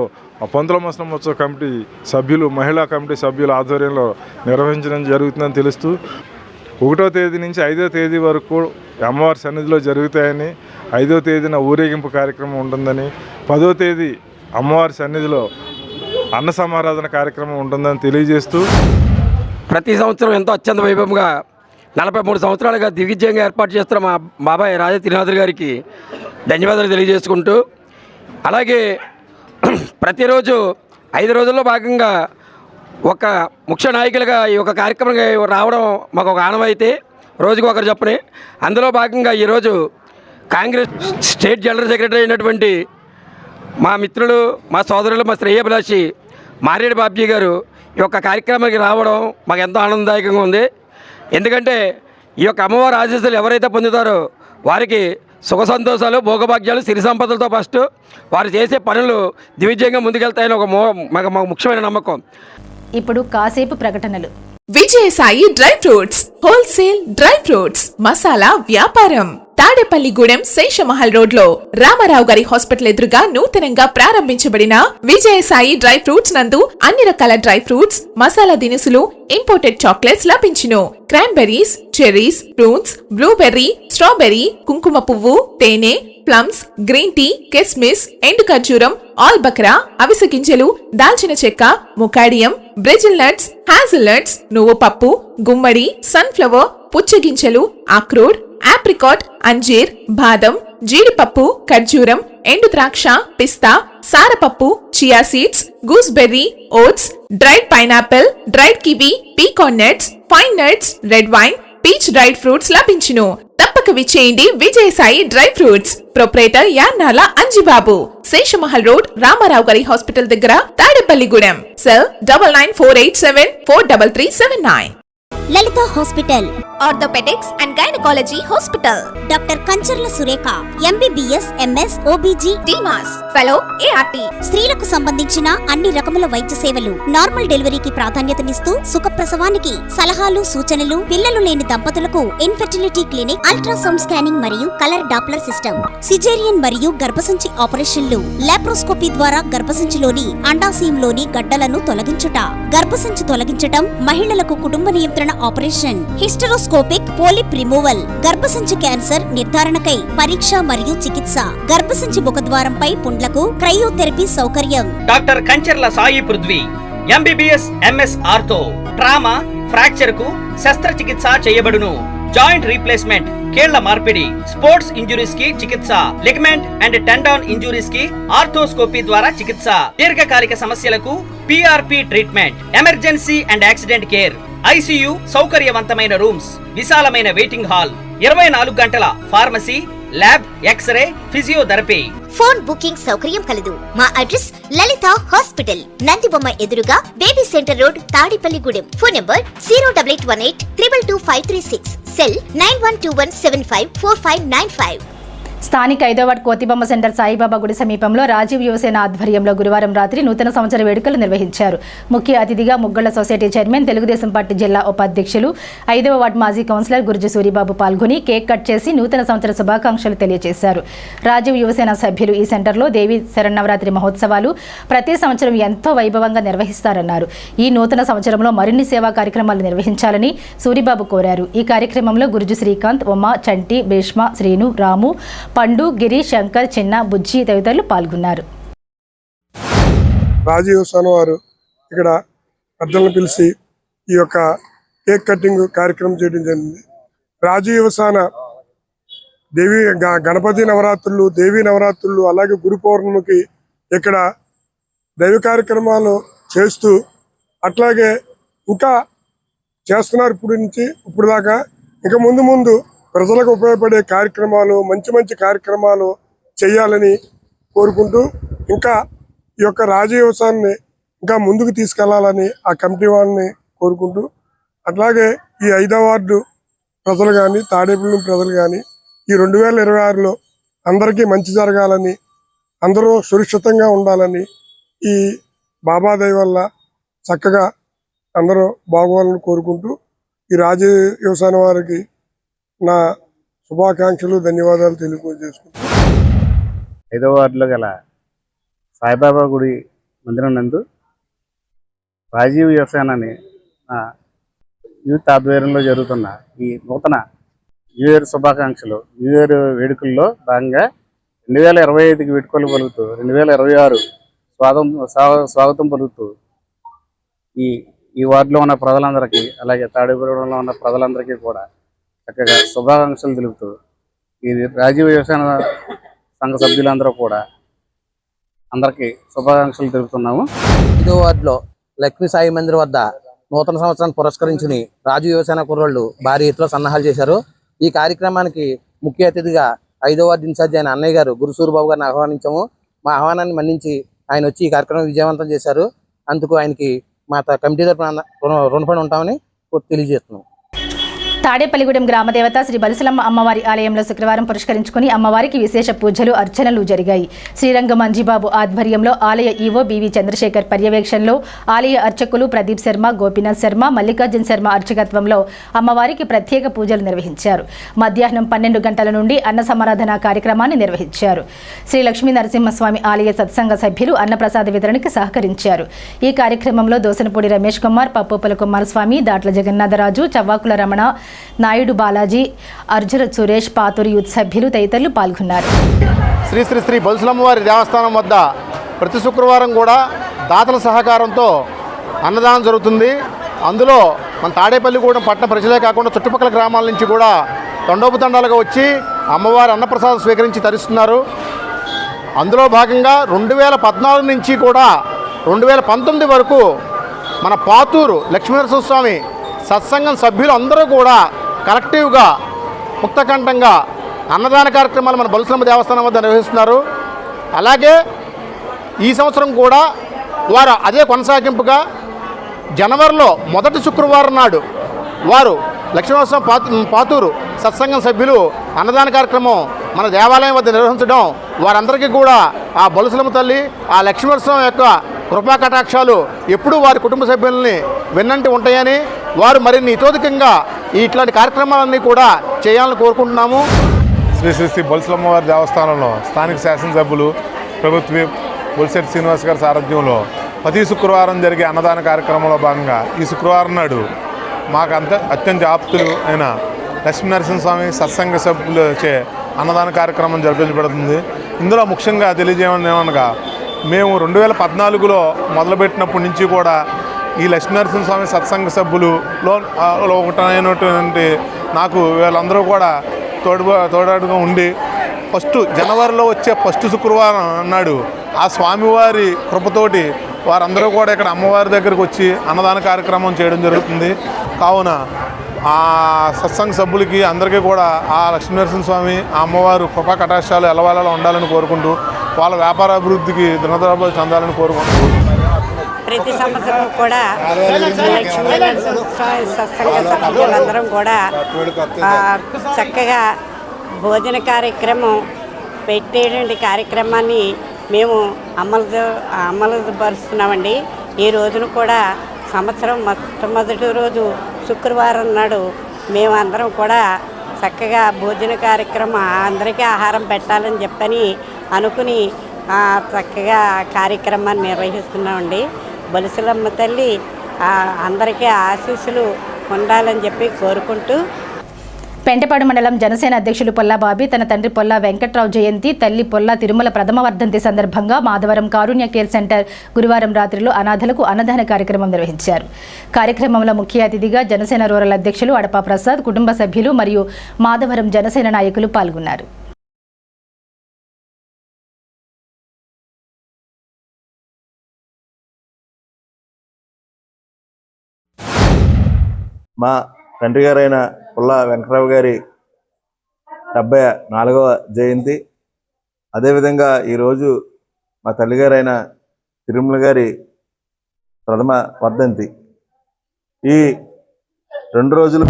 పొంతల ముసలమ్మ ఉత్సవ కమిటీ సభ్యులు, మహిళా కమిటీ సభ్యుల ఆధ్వర్యంలో నిర్వహించడం జరుగుతుందని తెలుస్తూ 1వ తేదీ నుంచి 5వ తేదీ వరకు అమ్మవారి సన్నిధిలో జరుగుతాయని, 5వ తేదీన ఊరేగింపు కార్యక్రమం ఉంటుందని, 10వ తేదీ అమ్మవారి సన్నిధిలో అన్న సమారాధన కార్యక్రమం ఉంటుందని తెలియజేస్తూ, ప్రతి సంవత్సరం ఎంతో అత్యంత వైభవంగా 43 సంవత్సరాలుగా దిగ్విజయంగా ఏర్పాటు చేస్తున్న మా బాబాయ్ రాజా త్రినాథ్ గారికి ధన్యవాదాలు తెలియజేసుకుంటూ, అలాగే ప్రతిరోజు 5 రోజుల్లో భాగంగా ఒక ముఖ్య నాయకులుగా ఈ యొక్క కార్యక్రమంగా రావడం మాకు ఒక ఆనవాయితీ, రోజుకు ఒకరు చెప్పని. అందులో భాగంగా ఈరోజు కాంగ్రెస్ స్టేట్ జనరల్ సెక్రటరీ అయినటువంటి మా మిత్రులు, మా సోదరులు, మా శ్రేయోభిలాషి మారేడి బాబ్జీ గారు ఈ యొక్క కార్యక్రమానికి రావడం మాకు ఎంతో ఆనందదాయకంగా ఉంది. ఎందుకంటే ఈ యొక్క అమ్మవారి ఆశీస్సులు ఎవరైతే పొందుతారో వారికి సుఖ సంతోషాలు, భోగభాగ్యాలు, సిరి సంపదలతో ఫస్ట్ వారు చేసే పనులు దివ్యంగా ముందుకెళ్తాయని ఒక ముఖ్యమైన నమ్మకం. ఇప్పుడు కాసేపు ప్రకటనలు. Vijayasai dry fruits wholesale dry fruits masala వ్యాపారం తాడేపల్లిగూడెం శేషమహల్ రోడ్ లో రామారావు గారి హాస్పిటల్ ఎదురుగా నూతనంగా ప్రారంభించబడిన విజయసాయి డ్రై ఫ్రూట్స్ నందు అన్ని రకాల డ్రై ఫ్రూట్స్, మసాలా దినుసులు, ఇంపోర్టెడ్ చాక్లెట్స్ లభించును. Cranberries, cherries, prunes, blueberry, strawberry, కుంకుమ పువ్వు, తేనె, ప్లమ్స్, గ్రీన్ టీ, కిస్మిస్, ఎండు ఖర్జూరం, ఆల్ బక్రా, అవిసె గింజలు, దాల్చిన చెక్క, ముకాడియం, బ్రెజిల్ నట్స్, హ్యాజిల్ నట్స్, నువ్వు పప్పు, గుమ్మడి, సన్ఫ్లవర్, పుచ్చగింజలు, అక్రోడ్, ఆప్రికాట్, అంజీర్, బాదం, జీడిపప్పు, ఖర్జూరం, ఎండు ద్రాక్ష, పిస్తా, సారపప్పు, chia seeds, gooseberry, oats, dried pineapple, dried kiwi, pecan nuts, fine nuts, red wine, peach dried fruits లభించును. తప్పక విచ్చేయండి Vijayasai dry fruits. Proprietor Yannala Anjibabu, Seshamahal road, Ramarao గారి హాస్పిటల్ దగ్గర, Tadepalligudem. Cell 9948743379. Lalitha hospital, orthopaedics and gynaecology hospital. Doctor Kancharla Surekha, MBBS, MS, OBG, డిమాస్, fellow, ART. స్త్రీలకు సంబంధించిన అన్ని రకముల వైద్య సేవలు, నార్మల్ డెలివరీకి ప్రాధాన్యతనిస్తూ సుఖప్రసవానికి సలహాలు, సూచనలు, పిల్లలు లేని దంపతులకు ఇన్ఫెర్టిలిటీ క్లినిక్, అల్ట్రాసౌండ్ స్కానింగ్ మరియు కలర్ డాప్లర్ సిస్టమ్, సిజేరియన్ మరియు గర్భసంచి ఆపరేషన్లు, లాప్రోస్కోపీ ద్వారా గర్భసంచిలోని అండాశయంలోని గడ్డలను తొలగించుట, గర్భసంచి తొలగించటం, మహిళలకు కుటుంబ నియంత్రణ ఆపరేషన్, హిస్టరోస్కోపిక్ పోలిప్ రిమూవల్, గర్భసంచి క్యాన్సర్ నిర్ధారణకై పరీక్ష మరియు చికిత్స, గర్భసంచి ముఖద్వారంపై పుండ్లకు క్రయోథెరపీ సౌకర్యం. Doctor Kancharla Sai Prithvi, MBBS, MS ortho, trauma, fracture కు శస్త్రచికిత్స చేయబడును. జాయింట్ రీప్లేస్మెంట్, కీళ్ల మార్పిడి, స్పోర్ట్స్ ఇంజురీస్ కి చికిత్స, లిగమెంట్ అండ్ టెండాన్ ఇంజురీస్ కి ఆర్థోస్కోపీ ద్వారా చికిత్స, దీర్ఘకాలిక సమస్యలకు PRP treatment, emergency and accident care, ICU, సౌకర్యవంతమైన రూమ్స్, విశాలమైన వెయిటింగ్ హాల్, 24 గంటల pharmacy, lab, X ray, physiotherapy. Phone booking సౌకర్యం కలదు. మా అడ్రస్ లలిత హాస్పిటల్, నందిబొమ్మ ఎదురుగా, baby centre road, Tadepalligudem. Phone number 08818222536. Cell 9121754595. స్థానిక 5వ వార్డు కోతిబొమ్మ సెంటర్ సాయిబాబా గుడి సమీపంలో రాజీవ్ యువసేన ఆధ్వర్యంలో గురువారం రాత్రి నూతన సంవత్సర వేడుకలు నిర్వహించారు. ముఖ్య అతిథిగా ముగ్గళ్ల సొసైటీ చైర్మన్, తెలుగుదేశం పార్టీ జిల్లా ఉపాధ్యక్షులు, 5వ వార్డు మాజీ కౌన్సిలర్ గురుజు సూరిబాబు పాల్గొని కేక్ కట్ చేసి నూతన సంవత్సర శుభాకాంక్షలు తెలియజేశారు. రాజీవ్ యువసేన సభ్యులు ఈ సెంటర్లో దేవి శరన్నవరాత్రి మహోత్సవాలు ప్రతి సంవత్సరం ఎంతో వైభవంగా నిర్వహిస్తారన్నారు. ఈ నూతన సంవత్సరంలో మరిన్ని సేవా కార్యక్రమాలు నిర్వహించాలని సూరిబాబు కోరారు. ఈ కార్యక్రమంలో గురుజు శ్రీకాంత్, ఉమా, చంటి, భీష్మ, శ్రీను, రాము, పండు, గిరి, శంకర్, చిన్న, బుజ్జి తదితరులు పాల్గొన్నారు. రాజీవ్ యువసేన వారు ఇక్కడ పెద్దలను పిలిచి ఈ యొక్క కేక్ కటింగ్ కార్యక్రమం చేయడం జరిగింది. రాజీవ్ యువసేన దేవి గణపతి నవరాత్రులు, దేవీ నవరాత్రులు, అలాగే గురు పౌర్ణమికి ఇక్కడ దైవ కార్యక్రమాలు చేస్తూ అట్లాగే ఇంకా చేస్తున్నారు. ఇప్పుడు దాకా ఇంకా ముందు ప్రజలకు ఉపయోగపడే కార్యక్రమాలు, మంచి కార్యక్రమాలు చేయాలని కోరుకుంటూ ఇంకా ఈ యొక్క రాజీవ్ యువసేనని ఇంకా ముందుకు తీసుకెళ్లాలని ఆ కమిటీ వాళ్ళని కోరుకుంటూ, అట్లాగే ఈ 5వ వార్డు ప్రజలు కానీ, తాడేపల్లి ప్రజలు కానీ ఈ 2026లో అందరికీ మంచి జరగాలని, అందరూ సురక్షితంగా ఉండాలని, ఈ బాబా దయ వల్ల చక్కగా అందరూ బాగోవాలని కోరుకుంటూ ఈ రాజీవ్ యువసేన వారికి నా శుభాకాంక్షలు, ధన్యవాదాలు తెలియజేసుకుంటాను. 5వ వార్డులో గల సాయిబాబా గుడి మందిరం నందు రాజీవ్ యువసేనని యూత్ ఆధ్వర్యంలో జరుగుతున్న ఈ నూతన న్యూ ఇయర్ శుభాకాంక్షలు, న్యూ ఇయర్ వేడుకల్లో భాగంగా 2025కి వేడుకలు పలుకుతూ 2026 స్వాగతం పలుకుతూ ఈ వార్డులో ఉన్న ప్రజలందరికీ, అలాగే తాడేపల్లిగూడెంలో ఉన్న ప్రజలందరికీ కూడా చక్కగా శుభాకాంక్షలు తెలుపుతూ ఈ రాజీవ్ యువసేన సంఘ సభ్యులందరూ కూడా అందరికీ శుభాకాంక్షలు తెలుపుతున్నాము. 5వ వార్డులో లక్ష్మీ సాయి మందిర్ వద్ద నూతన సంవత్సరాన్ని పురస్కరించుని రాజీవ్ యువసేన కుర్రోళ్ళు భారీ ఎత్తులో సన్నాహాలు చేశారు. ఈ కార్యక్రమానికి ముఖ్య అతిథిగా 5వ వార్డు ఇన్ఛార్జ్ అయిన అన్నయ్య గారు గురు సూరిబాబు గారిని ఆహ్వానించాము. మా ఆహ్వానాన్ని మన్నించి ఆయన వచ్చి ఈ కార్యక్రమం విజయవంతం చేశారు. అందుకు ఆయనకి మా కమిటీ తరఫున రుణపడి ఉంటామని తెలియజేస్తున్నాం. తాడేపల్లిగూడెం గ్రామదేవత శ్రీ బలిసలమ్మ అమ్మవారి ఆలయంలో శుక్రవారం పురస్కరించుకుని అమ్మవారికి విశేష పూజలు, అర్చనలు జరిగాయి. శ్రీరంగం మంజీబాబు ఆధ్వర్యంలో ఆలయ ఈవో బివి చంద్రశేఖర్ పర్యవేక్షణలో ఆలయ అర్చకులు ప్రదీప్ శర్మ, గోపీనాథ్ శర్మ, మల్లికార్జున శర్మ అర్చకత్వంలో అమ్మవారికి ప్రత్యేక పూజలు నిర్వహించారు. మధ్యాహ్నం 12 గంటల నుండి అన్న సమారాధన కార్యక్రమాన్ని నిర్వహించారు. శ్రీ లక్ష్మీ నరసింహస్వామి ఆలయ సత్సంగ సభ్యులు అన్నప్రసాద వితరణకి సహకరించారు. ఈ కార్యక్రమంలో దోసనపూడి రమేష్ కుమార్, పప్పుపల కుమారస్వామి, దాట్ల జగన్నాథరాజు, చవ్వాకుల రమణ, నాయుడు బాలాజీ, అర్జున సురేష్, పాతూరు యూత్ సభ్యులు తదితరులు పాల్గొన్నారు. శ్రీ శ్రీ శ్రీ బలిసలమ్మవారి దేవస్థానం వద్ద ప్రతి శుక్రవారం కూడా దాతల సహకారంతో అన్నదానం జరుగుతుంది. అందులో మన తాడేపల్లిగూడెం పట్టణ ప్రజలే కాకుండా చుట్టుపక్కల గ్రామాల నుంచి కూడా తండోపతండాలుగా వచ్చి అమ్మవారి అన్నప్రసాదం స్వీకరించి తరిస్తున్నారు. అందులో భాగంగా 2014 నుంచి కూడా 2019 వరకు మన పాతూరు లక్ష్మీనరసింహస్వామి సత్సంగం సభ్యులు అందరూ కూడా కలెక్టివ్గా ముక్తకంఠంగా అన్నదాన కార్యక్రమాలు మన బలుసలమ్మ దేవస్థానం వద్ద నిర్వహిస్తున్నారు. అలాగే ఈ సంవత్సరం కూడా వారు అదే కొనసాగింపుగా జనవరిలో మొదటి శుక్రవారం నాడు వారు లక్ష్మీనరసింహ పాతూరు సత్సంగం సభ్యులు అన్నదాన కార్యక్రమం మన దేవాలయం వద్ద నిర్వహించడం వారందరికీ కూడా ఆ బలుసలమ్మ తల్లి ఆ లక్ష్మీనరసింహ యొక్క కృపా కటాక్షాలు ఎప్పుడూ వారి కుటుంబ సభ్యుల్ని వెన్నంటి ఉంటాయని వారు మరిన్ని ఇతోధికంగా ఇట్లాంటి కార్యక్రమాలన్నీ కూడా చేయాలని కోరుకుంటున్నాము. శ్రీ శ్రీ శ్రీ బలుసలమ్మవారి దేవస్థానంలో స్థానిక శాసనసభ్యులు ప్రభుత్వ బొలిశెట్టి శ్రీనివాస్ గారి సారథ్యంలో ప్రతి శుక్రవారం జరిగే అన్నదాన కార్యక్రమంలో భాగంగా ఈ శుక్రవారం నాడు మాకు అత్యంత ఆప్తులు అయిన లక్ష్మీనరసింహస్వామి సత్సంగ సభ్యులచే అన్నదాన కార్యక్రమం జరిపించబడుతుంది. ఇందులో ముఖ్యంగా తెలియజేయమనగా మేము 2014లో మొదలుపెట్టినప్పటి నుంచి కూడా ఈ లక్ష్మీనరసింహస్వామి సత్సంగ సభ్యులలో ఒకటైనటువంటి నాకు వీళ్ళందరూ కూడా తోడుగా ఉండి జనవరిలో వచ్చే ఫస్ట్ శుక్రవారం నాడు ఆ స్వామివారి కృపతోటి వారందరూ కూడా ఇక్కడ అమ్మవారి దగ్గరకు వచ్చి అన్నదాన కార్యక్రమం చేయడం జరుగుతుంది. కావున ఆ సత్సంగ సభ్యులకి అందరికీ కూడా ఆ లక్ష్మీనరసింహస్వామి ఆ అమ్మవారు కృపా కటాక్షాలు ఎలవాలలో ఉండాలని కోరుకుంటూ వాళ్ళ వ్యాపార అభివృద్ధికి దినదరాలు చెందాలని కోరుకుంటూ ప్రతి సంవత్సరం కూడా లక్ష్మీనరసింహస్వామి సత్సంగ సభ్యులందరం కూడా చక్కగా భోజన కార్యక్రమం పెట్టేటువంటి కార్యక్రమాన్ని మేము అమలు పరుస్తున్నామండి. ఈ రోజున కూడా సంవత్సరం మొట్టమొదటి రోజు శుక్రవారం నాడు మేము అందరం కూడా చక్కగా భోజన కార్యక్రమం అందరికీ ఆహారం పెట్టాలని చెప్పని అనుకుని చక్కగా కార్యక్రమాన్ని నిర్వహిస్తున్నామండి. బలుసలమ్మ తల్లి అందరికీ ఆశీస్సులు ఉండాలని చెప్పి కోరుకుంటూ పెంటపాడు మండలం జనసేన అధ్యక్షులు పొల్లా బాబీ తన తండ్రి పొల్లా వెంకట్రావు జయంతి, తల్లి పొల్లా తిరుమల ప్రథమ వర్ధంతి సందర్భంగా మాధవరం కారుణ్య కేర్ సెంటర్ గురువారం రాత్రిలో అనాథలకు అన్నదాన కార్యక్రమం నిర్వహించారు. కార్యక్రమంలో ముఖ్య అతిథిగా జనసేన రూరల్ అధ్యక్షులు అడపా ప్రసాద్, కుటుంబ సభ్యులు మరియు మాధవరం జనసేన నాయకులు పాల్గొన్నారు. మా తండ్రి గారైన పుల్లా వెంకటరావు గారి 74వ జయంతి, అదేవిధంగా ఈరోజు మా తల్లిగారైన తిరుమల గారి ప్రథమ వర్ధంతి. ఈ 2 రోజులు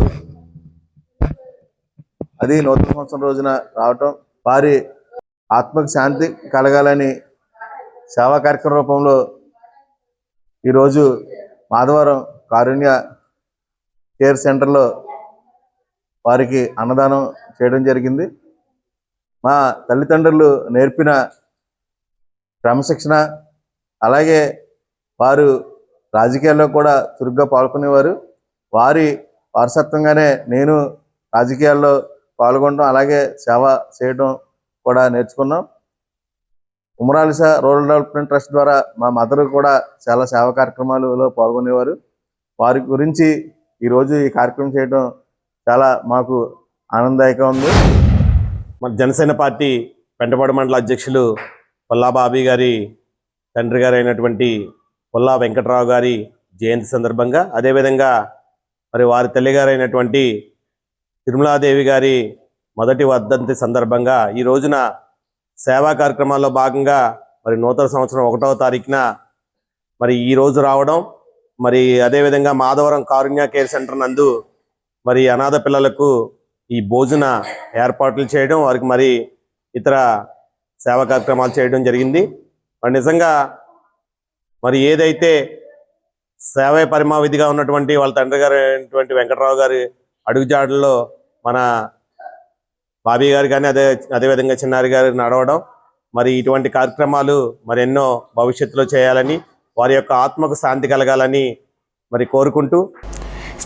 అది నూతన సంవత్సరం రోజున రావటం, వారి ఆత్మకు శాంతి కలగాలని సేవా కార్యక్రమ రూపంలో ఈరోజు మాధవరం కారుణ్య కేర్ సెంటర్లో వారికి అన్నదానం చేయడం జరిగింది. మా తల్లిదండ్రులు నేర్పిన క్రమశిక్షణ, అలాగే వారు రాజకీయాల్లో కూడా చురుగ్గా పాల్గొనేవారు. వారి వారసత్వంగానే నేను రాజకీయాల్లో పాల్గొనడం, అలాగే సేవ చేయడం కూడా నేర్చుకున్నాం. ఉమరాలిస రూరల్ డెవలప్మెంట్ ట్రస్ట్ ద్వారా మా మదర్ కూడా చాలా సేవా కార్యక్రమాలలో పాల్గొనేవారు. వారి గురించి ఈరోజు ఈ కార్యక్రమం చేయడం చాలా మాకు ఆనందదాయకంగా ఉంది. మన జనసేన పార్టీ పెంటపాడు మండల అధ్యక్షులు పొల్లా బాబీ గారి తండ్రి గారు అయినటువంటి పొల్లా వెంకటరావు గారి జయంతి సందర్భంగా, అదేవిధంగా మరి వారి తల్లిగారు అయినటువంటి తిరుమలాదేవి గారి మొదటి వర్ధంతి సందర్భంగా ఈ రోజున సేవా కార్యక్రమాల్లో భాగంగా మరి నూతన సంవత్సరం 1వ తారీఖున మరి ఈ రోజు రావడం, మరి అదేవిధంగా మాధవరం కారుణ్య కేర్ సెంటర్ నందు మరి అనాథ పిల్లలకు ఈ భోజన ఏర్పాట్లు చేయడం, వారికి మరి ఇతర సేవా కార్యక్రమాలు చేయడం జరిగింది. మరి నిజంగా మరి ఏదైతే సేవే పరిమావిధిగా ఉన్నటువంటి వాళ్ళ తండ్రి గారు అయినటువంటి వెంకటరావు గారి అడుగుజాడల్లో మన బాబీ గారు కానీ అదేవిధంగా చిన్నారి గారు నడవడం, మరి ఇటువంటి కార్యక్రమాలు మరి ఎన్నో భవిష్యత్తులో చేయాలని, వారి యొక్క ఆత్మకు శాంతి కలగాలని మరి కోరుకుంటూ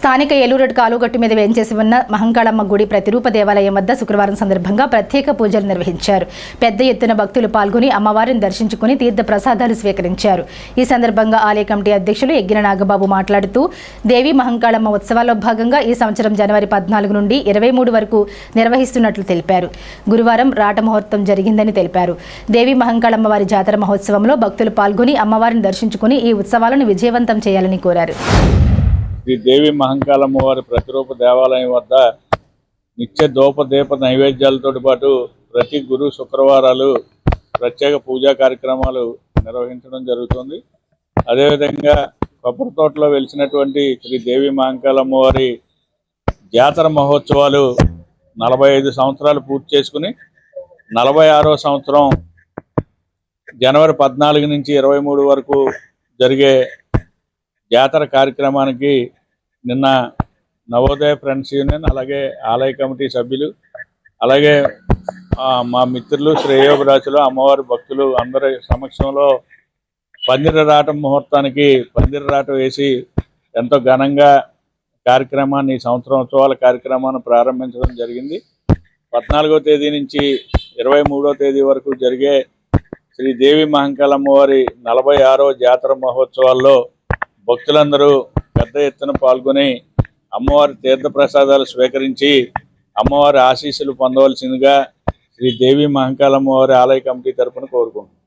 స్థానిక ఏలూరు కాలుగట్టు మీద వేంచేసి ఉన్న మహంకాళమ్మ గుడి ప్రతిరూప దేవాలయం వద్ద శుక్రవారం సందర్భంగా ప్రత్యేక పూజలు నిర్వహించారు. పెద్ద ఎత్తున భక్తులు పాల్గొని అమ్మవారిని దర్శించుకుని తీర్థ ప్రసాదాలు స్వీకరించారు. ఈ సందర్భంగా ఆలయ కమిటీ అధ్యక్షులు ఎగ్గిన నాగబాబు మాట్లాడుతూ దేవి మహంకాళమ్మ ఉత్సవాల్లో భాగంగా ఈ సంవత్సరం జనవరి 14 నుండి 23 వరకు నిర్వహిస్తున్నట్లు తెలిపారు. గురువారం రాట ముహూర్తం జరిగిందని తెలిపారు. దేవి మహంకాళమ్మ వారి జాతర మహోత్సవంలో భక్తులు పాల్గొని అమ్మవారిని దర్శించుకుని ఈ ఉత్సవాలను విజయవంతం చేయాలని కోరారు. శ్రీ దేవి మహంకాళమ్మ వారి ప్రతిరూప దేవాలయం వద్ద నిత్య దూపదీప నైవేద్యాలతో పాటు ప్రతి గురు శుక్రవారాలు ప్రత్యేక పూజా కార్యక్రమాలు నిర్వహించడం జరుగుతుంది. అదేవిధంగా కొబ్బరి తోటలో వెలిసినటువంటి శ్రీ దేవి మహంకాళమ్మ వారి జాతర మహోత్సవాలు 45 సంవత్సరాలు పూర్తి చేసుకుని 46వ సంవత్సరం జనవరి 14 నుంచి 23 వరకు జరిగే జాతర కార్యక్రమానికి నిన్న నవోదయ ఫ్రెండ్స్ యూనియన్ అలాగే ఆలయ కమిటీ సభ్యులు అలాగే మా మిత్రులు శ్రేయోభిలాషులు అమ్మవారి భక్తులు అందరి సమక్షంలో పందిరరాట ముహూర్తానికి పందిరరాట వేసి ఎంతో ఘనంగా కార్యక్రమాన్ని సంవత్సరం ఉత్సవాల కార్యక్రమాన్ని ప్రారంభించడం జరిగింది. 14వ తేదీ నుంచి 23వ తేదీ వరకు జరిగే శ్రీ దేవి మహంకాళమ్మ వారి 46వ జాతర మహోత్సవాల్లో భక్తులందరూ పెద్ద ఎత్తున పాల్గొని అమ్మవారి తీర్థ ప్రసాదాలు స్వీకరించి అమ్మవారి ఆశీస్సులు పొందవలసిందిగా శ్రీ దేవి మహంకాళమ్మ వారి ఆలయ కమిటీ తరఫున కోరుకుంటున్నాం.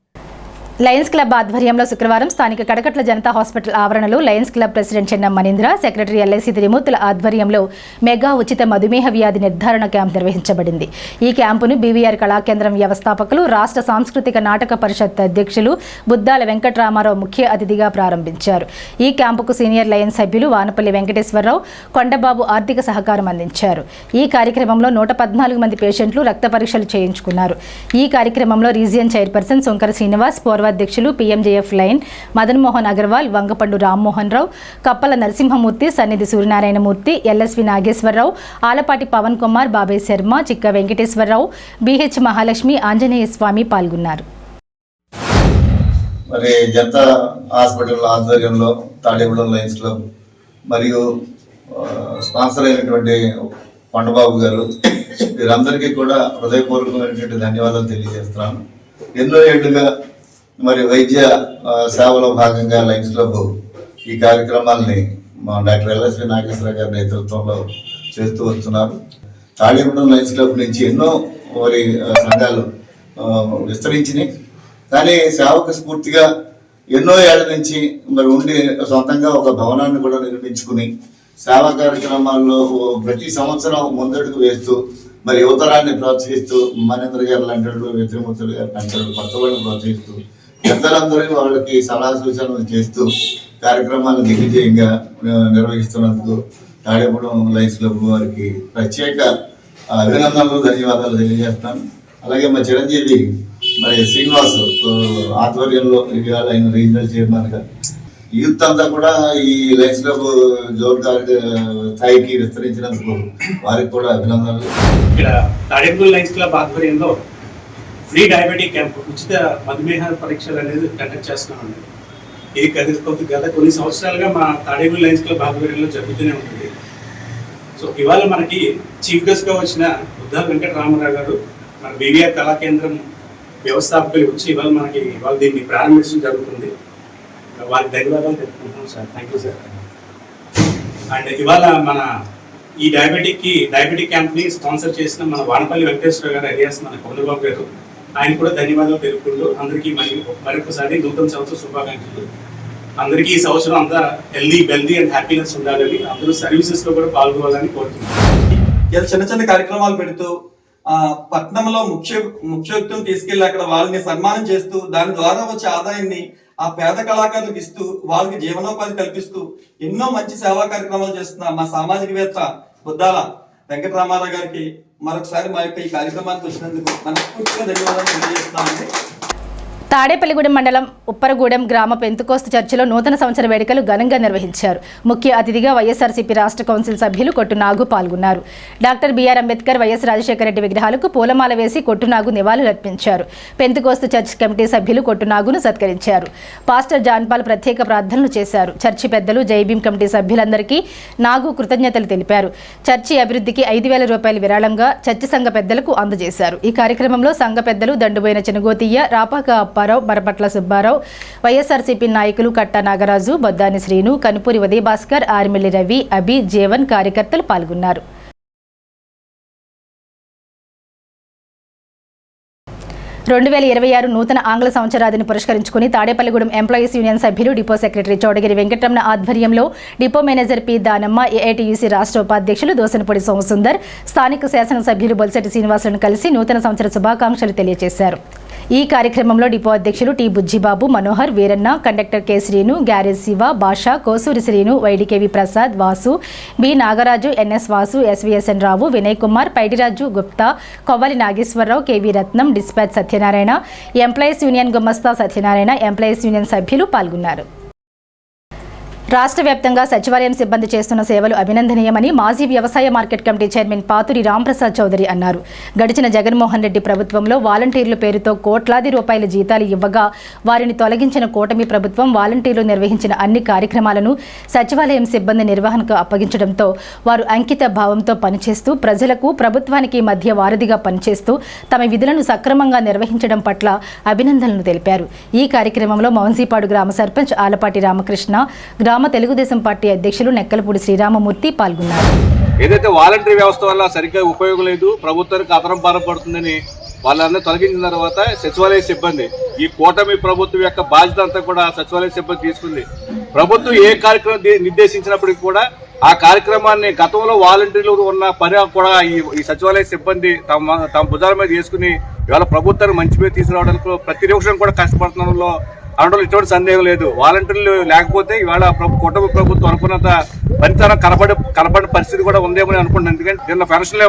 లయన్స్ క్లబ్ ఆధ్వర్యంలో శుక్రవారం స్థానిక కడకట్ల జనతా హాస్పిటల్ ఆవరణలో lions club president Chennam Maneendra, secretary LIC త్రిమూర్తుల ఆధ్వర్యంలో మెగా ఉచిత మధుమేహ వ్యాధి నిర్ధారణ క్యాంప్ నిర్వహించబడింది. ఈ క్యాంపును బీవీఆర్ కళాకేంద్రం వ్యవస్థాపకులు, రాష్ట్ర సాంస్కృతిక నాటక పరిషత్ అధ్యక్షులు బుద్దాల వెంకటరామారావు ముఖ్య అతిథిగా ప్రారంభించారు. ఈ క్యాంపుకు సీనియర్ లయన్స్ సభ్యులు వానపల్లి వెంకటేశ్వరరావు, కొండబాబు ఆర్థిక సహకారం అందించారు. ఈ కార్యక్రమంలో 114 మంది పేషెంట్లు రక్త పరీక్షలు చేయించుకున్నారు. ఈ కార్యక్రమంలో రీజియన్ చైర్పర్సన్ శంకర శ్రీనివాస్, అధ్యక్షులు పీఎంజేఎఫ్ లైన్ మదన్ మోహన్ అగర్వాల్, వంగపండు రామ్మోహన్ రావు, కప్పల నరసింహమూర్తి, సన్నిధి సూర్యనారాయణమూర్తి, ఎల్ఎస్వి నాగేశ్వరరావు, ఆలపాటి పవన్ కుమార్, బాబాయ్ శర్మ, చిక్క వెంకటేశ్వరరావు, బిహెచ్ మహాలక్ష్మి, ఆంజనేయ స్వామి పాల్గొన్నారు. మరి జనతా హాస్పిటల్ ఆధ్వర్యంలో తాడేగూడెం లయన్స్ క్లబ్ మరియు స్పాన్సర్ అయినటువంటి కొండబాబు గారు వీరందరికీ కూడా హృదయపూర్వకమైనటువంటి ధన్యవాదాలు తెలియజేస్తున్నాను. ఎన్నో ఏళ్లుగా మరి వైద్య సేవలో భాగంగా లయన్స్ క్లబ్ ఈ కార్యక్రమాల్ని మా డాక్టర్ ఎల్ఎస్వి నాగేశ్వర గారి నేతృత్వంలో చేస్తూ వస్తున్నారు. తాడేగూడెం లయన్స్ క్లబ్ నుంచి ఎన్నో మరి సంఘాలు విస్తరించినాయి. కానీ సేవకు స్ఫూర్తిగా ఎన్నో ఏళ్ల నుంచి మరి ఉండి సొంతంగా ఒక భవనాన్ని కూడా నిర్మించుకుని సేవా కార్యక్రమాల్లో ప్రతి సంవత్సరం ముందడుగు వేస్తూ మరి యువతరాన్ని ప్రోత్సహిస్తూ మనీంద్ర గారు లాంటి త్రిమూర్తులు గారు లాంటి కొత్త వాళ్ళని ప్రోత్సహిస్తూ పెద్దలందరూ వాళ్ళకి సలహా సూచనలు చేస్తూ కార్యక్రమాలను దిగ్విజయంగా నిర్వహిస్తున్నందుకు తాడేగూడెం లయన్స్ క్లబ్ వారికి ప్రత్యేక అభినందనలు, ధన్యవాదాలు తెలియజేస్తాను. అలాగే మా చిరంజీవి మరి శ్రీనివాస్ ఆధ్వర్యంలో ఇవాళ ఆయన రీజనల్ చైర్మన్గా యూత్ అంతా కూడా ఈ లయన్స్ క్లబ్ జోన్ స్థాయికి విస్తరించినందుకు వారికి కూడా అభినందనలు. ఇక్కడ తాడేగూడెం లయన్స్ క్లబ్ ఆధ్వర్యంలో ఫ్రీ డయాబెటిక్ క్యాంప్, ఉచిత మధుమేహ పరీక్షలు అనేది కండక్ట్ చేస్తున్నామండి. ఇది గత కొన్ని సంవత్సరాలుగా మా తాడేగూడెం లయన్స్ క్లబ్ ఆధ్వర్యంలో జరుగుతూనే ఉంటుంది. సో ఇవాళ మనకి చీఫ్ గెస్ట్గా వచ్చిన బుద్దాల వెంకటరామారావు గారు, మన బీవీఆర్ కళాకేంద్రం వ్యవస్థాపకులు వచ్చి ఇవాళ దీన్ని ప్రారంభించడం జరుగుతుంది. వారికి ధన్యవాదాలు తెలుపుకుంటున్నాం sir. Thank you sir. And ఇవాళ మన ఈ డయాబెటిక్ క్యాంప్ని స్పాన్సర్ చేసిన మన వానపల్లి వెంకటేశ్వర గారు అలియాస్ మన కొండబాబు గారు, ఆయన కూడా ధన్యవాదాలు తెలుపుకుంటూ అందరికీ మరొకసారి నూతన సంవత్సర శుభాకాంక్షలు. అందరికీ ఈ సంవత్సరం అంతా హెల్దీ అండ్ హ్యాపీనెస్ ఉండాలని, అందరూ సర్వీసెస్లో కూడా పాల్గొనాలని కోరుతున్నాను. చిన్న చిన్న కార్యక్రమాలు పెడుతూ పట్టణంలో ముఖ్య వ్యక్తులను తీసుకెళ్లి అక్కడ వాళ్ళని సన్మానం చేస్తూ దాని ద్వారా వచ్చే ఆదాయాన్ని ఆ పేద కళాకారులకు ఇస్తూ వాళ్ళకి జీవనోపాధి కల్పిస్తూ ఎన్నో మంచి సేవా కార్యక్రమాలు చేస్తున్న మా సామాజికవేత్త బుద్దాల వెంకటరామారావు గారికి మరొకసారి మా యొక్క ఈ కార్యక్రమానికి వచ్చినందుకు మనస్ఫూర్తిగా ధన్యవాదాలు తెలియజేస్తున్నామండి. తాడేపల్లిగూడెం మండలం ఉప్పరగూడెం గ్రామ పెంతుకోస్తు చర్చిలో నూతన సంవత్సర వేడుకలు ఘనంగా నిర్వహించారు. ముఖ్య అతిథిగా వైఎస్ఆర్సీపీ రాష్ట్ర కౌన్సిల్ సభ్యులు కొట్టునాగు పాల్గొన్నారు. Doctor BR Ambedkar, YS Rajasekhara Reddy విగ్రహాలకు పూలమాల వేసి కొట్టునాగు నివాళులర్పించారు. పెంతుకోస్తు చర్చ్ కమిటీ సభ్యులు కొట్టునాగును సత్కరించారు. పాస్టర్ జాన్పాల్ ప్రత్యేక ప్రార్థనలు చేశారు. చర్చి పెద్దలు, జైభీం కమిటీ సభ్యులందరికీ నాగు కృతజ్ఞతలు తెలిపారు. చర్చి అభివృద్ధికి 5,000 రూపాయల విరాళంగా చర్చి సంఘ పెద్దలకు అందజేశారు. ఈ కార్యక్రమంలో సంఘ పెద్దలు దండుబోయిన చినగోతియ్య, రాపాక అప్పారావు, బరపట్ల సుబ్బారావు, వైఎస్ఆర్సీపీ నాయకులు కట్టా నాగరాజు, బొద్దాని శ్రీను, కనుపూరి ఉదయభాస్కర్, ఆర్మిల్లి రవి, అభి, జీవన్ కార్యకర్తలు పాల్గొన్నారు. 2026 నూతన ఆంగ్ల సంవత్సరాదిని పురస్కరించుకుని తాడేపల్లిగూడెం ఎంప్లాయీస్ యూనియన్ సభ్యులు, డిపో సెక్రటరీ చౌడగిరి వెంకటరమణ ఆధ్వర్యంలో డిపో మేనేజర్ పి దానమ్మ, ఏఐటీయూసీ రాష్ట్ర ఉపాధ్యక్షులు దోసనపొడి సోమసుందర్, స్థానిక శాసనసభ్యులు బొలిశెట్టి శ్రీనివాసులను కలిసి నూతన సంవత్సర శుభాకాంక్షలు తెలియజేశారు. ఈ కార్యక్రమంలో డిపో అధ్యక్షులు T Bujjibabu, Manohar, Veeranna, conductor K Srinu, garage Siva, Bhasha, Kosuri Srinu, Y D K V Prasad, Vasu, B Nagaraju, N S Vasu, S V S N Rao, Vinay Kumar, Paidiraju Gupta, Kovvali Nageswararao, K V Ratnam, dispatch Satyanarayana, employees union గుమస్తా సత్యనారాయణ, ఎంప్లాయీస్ యూనియన్ సభ్యులు పాల్గొన్నారు. రాష్ట్ర వ్యాప్తంగా సచివాలయం సిబ్బంది చేస్తున్న సేవలు అభినందనీయమని మాజీ వ్యవసాయ market committee chairman Pathuri Ramprasad Chowdary అన్నారు. గడిచిన జగన్మోహన్ రెడ్డి ప్రభుత్వంలో వాలంటీర్ల పేరుతో కోట్లాది రూపాయల జీతాలు ఇవ్వగా వారిని తొలగించిన కూటమి ప్రభుత్వం వాలంటీర్లు నిర్వహించిన అన్ని కార్యక్రమాలను సచివాలయం సిబ్బంది నిర్వహణకు అప్పగించడంతో వారు అంకిత భావంతో పనిచేస్తూ ప్రజలకు, ప్రభుత్వానికి మధ్య వారధిగా పనిచేస్తూ తమ విధులను సక్రమంగా నిర్వహించడం పట్ల అభినందనలు తెలిపారు. ఈ కార్యక్రమంలో మౌన్సీపాడు గ్రామ సర్పంచ్ ఆలపాటి రామకృష్ణ, గ్రామ తెలుగుదేశం పార్టీ అధ్యక్షులు నెక్కలపూడి శ్రీరామమూర్తి పాల్గొన్నారు. ఏదైతే వాలంటరీ వ్యవస్థ వల్ల సరిగ్గా ఉపయోగం లేదు, ప్రభుత్వానికి అదనం పడుతుందని వాళ్ళందరూ తొలగించిన తర్వాత సచివాలయ సిబ్బంది, ఈ కూటమి ప్రభుత్వం యొక్క బాధ్యత అంతా కూడా సచివాలయ సిబ్బంది తీసుకుంది. ప్రభుత్వం ఏ కార్యక్రమం నిర్దేశించినప్పటికీ కూడా ఆ కార్యక్రమాన్ని గతంలో వాలంటీర్లు ఉన్న పని కూడా ఈ సచివాలయ సిబ్బంది తమ భుజాల మీద తీసుకుని ఇవాళ ప్రభుత్వాన్ని మంచి మీద తీసుకురావడానికి ప్రతి నిమిషం కూడా కష్టపడుతుండడంలో అనడంలో ఎటువంటి సందేహం లేదు. వాలంటీర్లు లేకపోతే ఇవాళ కూటమి ప్రభుత్వం అనుకున్నంత పనితనం కనపడిన పరిస్థితి కూడా ఉందేమని అనుకుంటున్నాను. ఎందుకంటే నిన్న పెన్షన్లు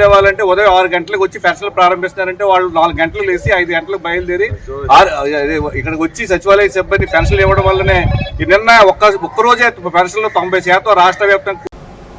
ఇవ్వాలంటే ఉదయం 6 గంటలకు వచ్చి పెన్షన్లు ప్రారంభిస్తున్నారంటే వాళ్ళు 4 గంటలు లేసి 5 గంటలకు బయలుదేరి ఇక్కడికి వచ్చి సచివాలయ సిబ్బంది పెన్షన్లు ఇవ్వడం వల్లనే నిన్న ఒక్కరోజే పెన్షన్లు 90% రాష్ట్ర వ్యాప్తంగా.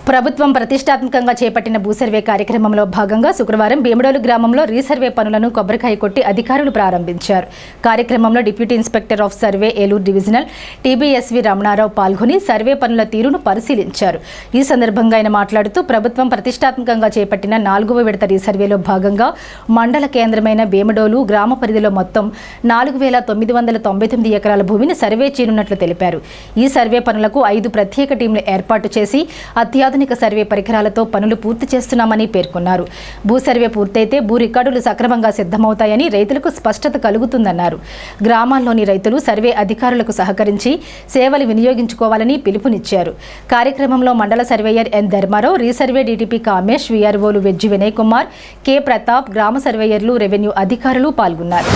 ప్రభుత్వం ప్రతిష్టాత్మకంగా చేపట్టిన భూసర్వే కార్యక్రమంలో భాగంగా శుక్రవారం భీమడోలు గ్రామంలో రీసర్వే పనులను కొబ్బరికాయ కొట్టి అధికారులు ప్రారంభించారు. కార్యక్రమంలో deputy inspector of survey Eluru divisional T B S V Ramanarao పాల్గొని సర్వే పనుల తీరును పరిశీలించారు. ఈ సందర్భంగా ఆయన మాట్లాడుతూ ప్రభుత్వం ప్రతిష్టాత్మకంగా చేపట్టిన 4వ విడత రీసర్వేలో భాగంగా మండల కేంద్రమైన భీమడోలు గ్రామ పరిధిలో మొత్తం 4,999 ఎకరాల భూమిని సర్వే చేయనున్నట్లు తెలిపారు. ఈ సర్వే పనులకు 5 ప్రత్యేక టీంలు ఏర్పాటు చేసి అత్యాధునిక సర్వే పరికరాలతో పనులు పూర్తి చేస్తున్నామని పేర్కొన్నారు. భూ సర్వే పూర్తయితే భూ రికార్డులు సక్రమంగా సిద్ధమవుతాయని, రైతులకు స్పష్టత కలుగుతుందన్నారు. గ్రామాల్లోని రైతులు సర్వే అధికారులకు సహకరించి సేవలు వినియోగించుకోవాలని పిలుపునిచ్చారు. కార్యక్రమంలో మండల surveyor N Dharmarao, resurvey DTP Kamesh, వీఆర్ఓలు వెజ్జి వినయ్ కుమార్, కె ప్రతాప్, గ్రామ సర్వేయర్లు, రెవెన్యూ అధికారులు పాల్గొన్నారు.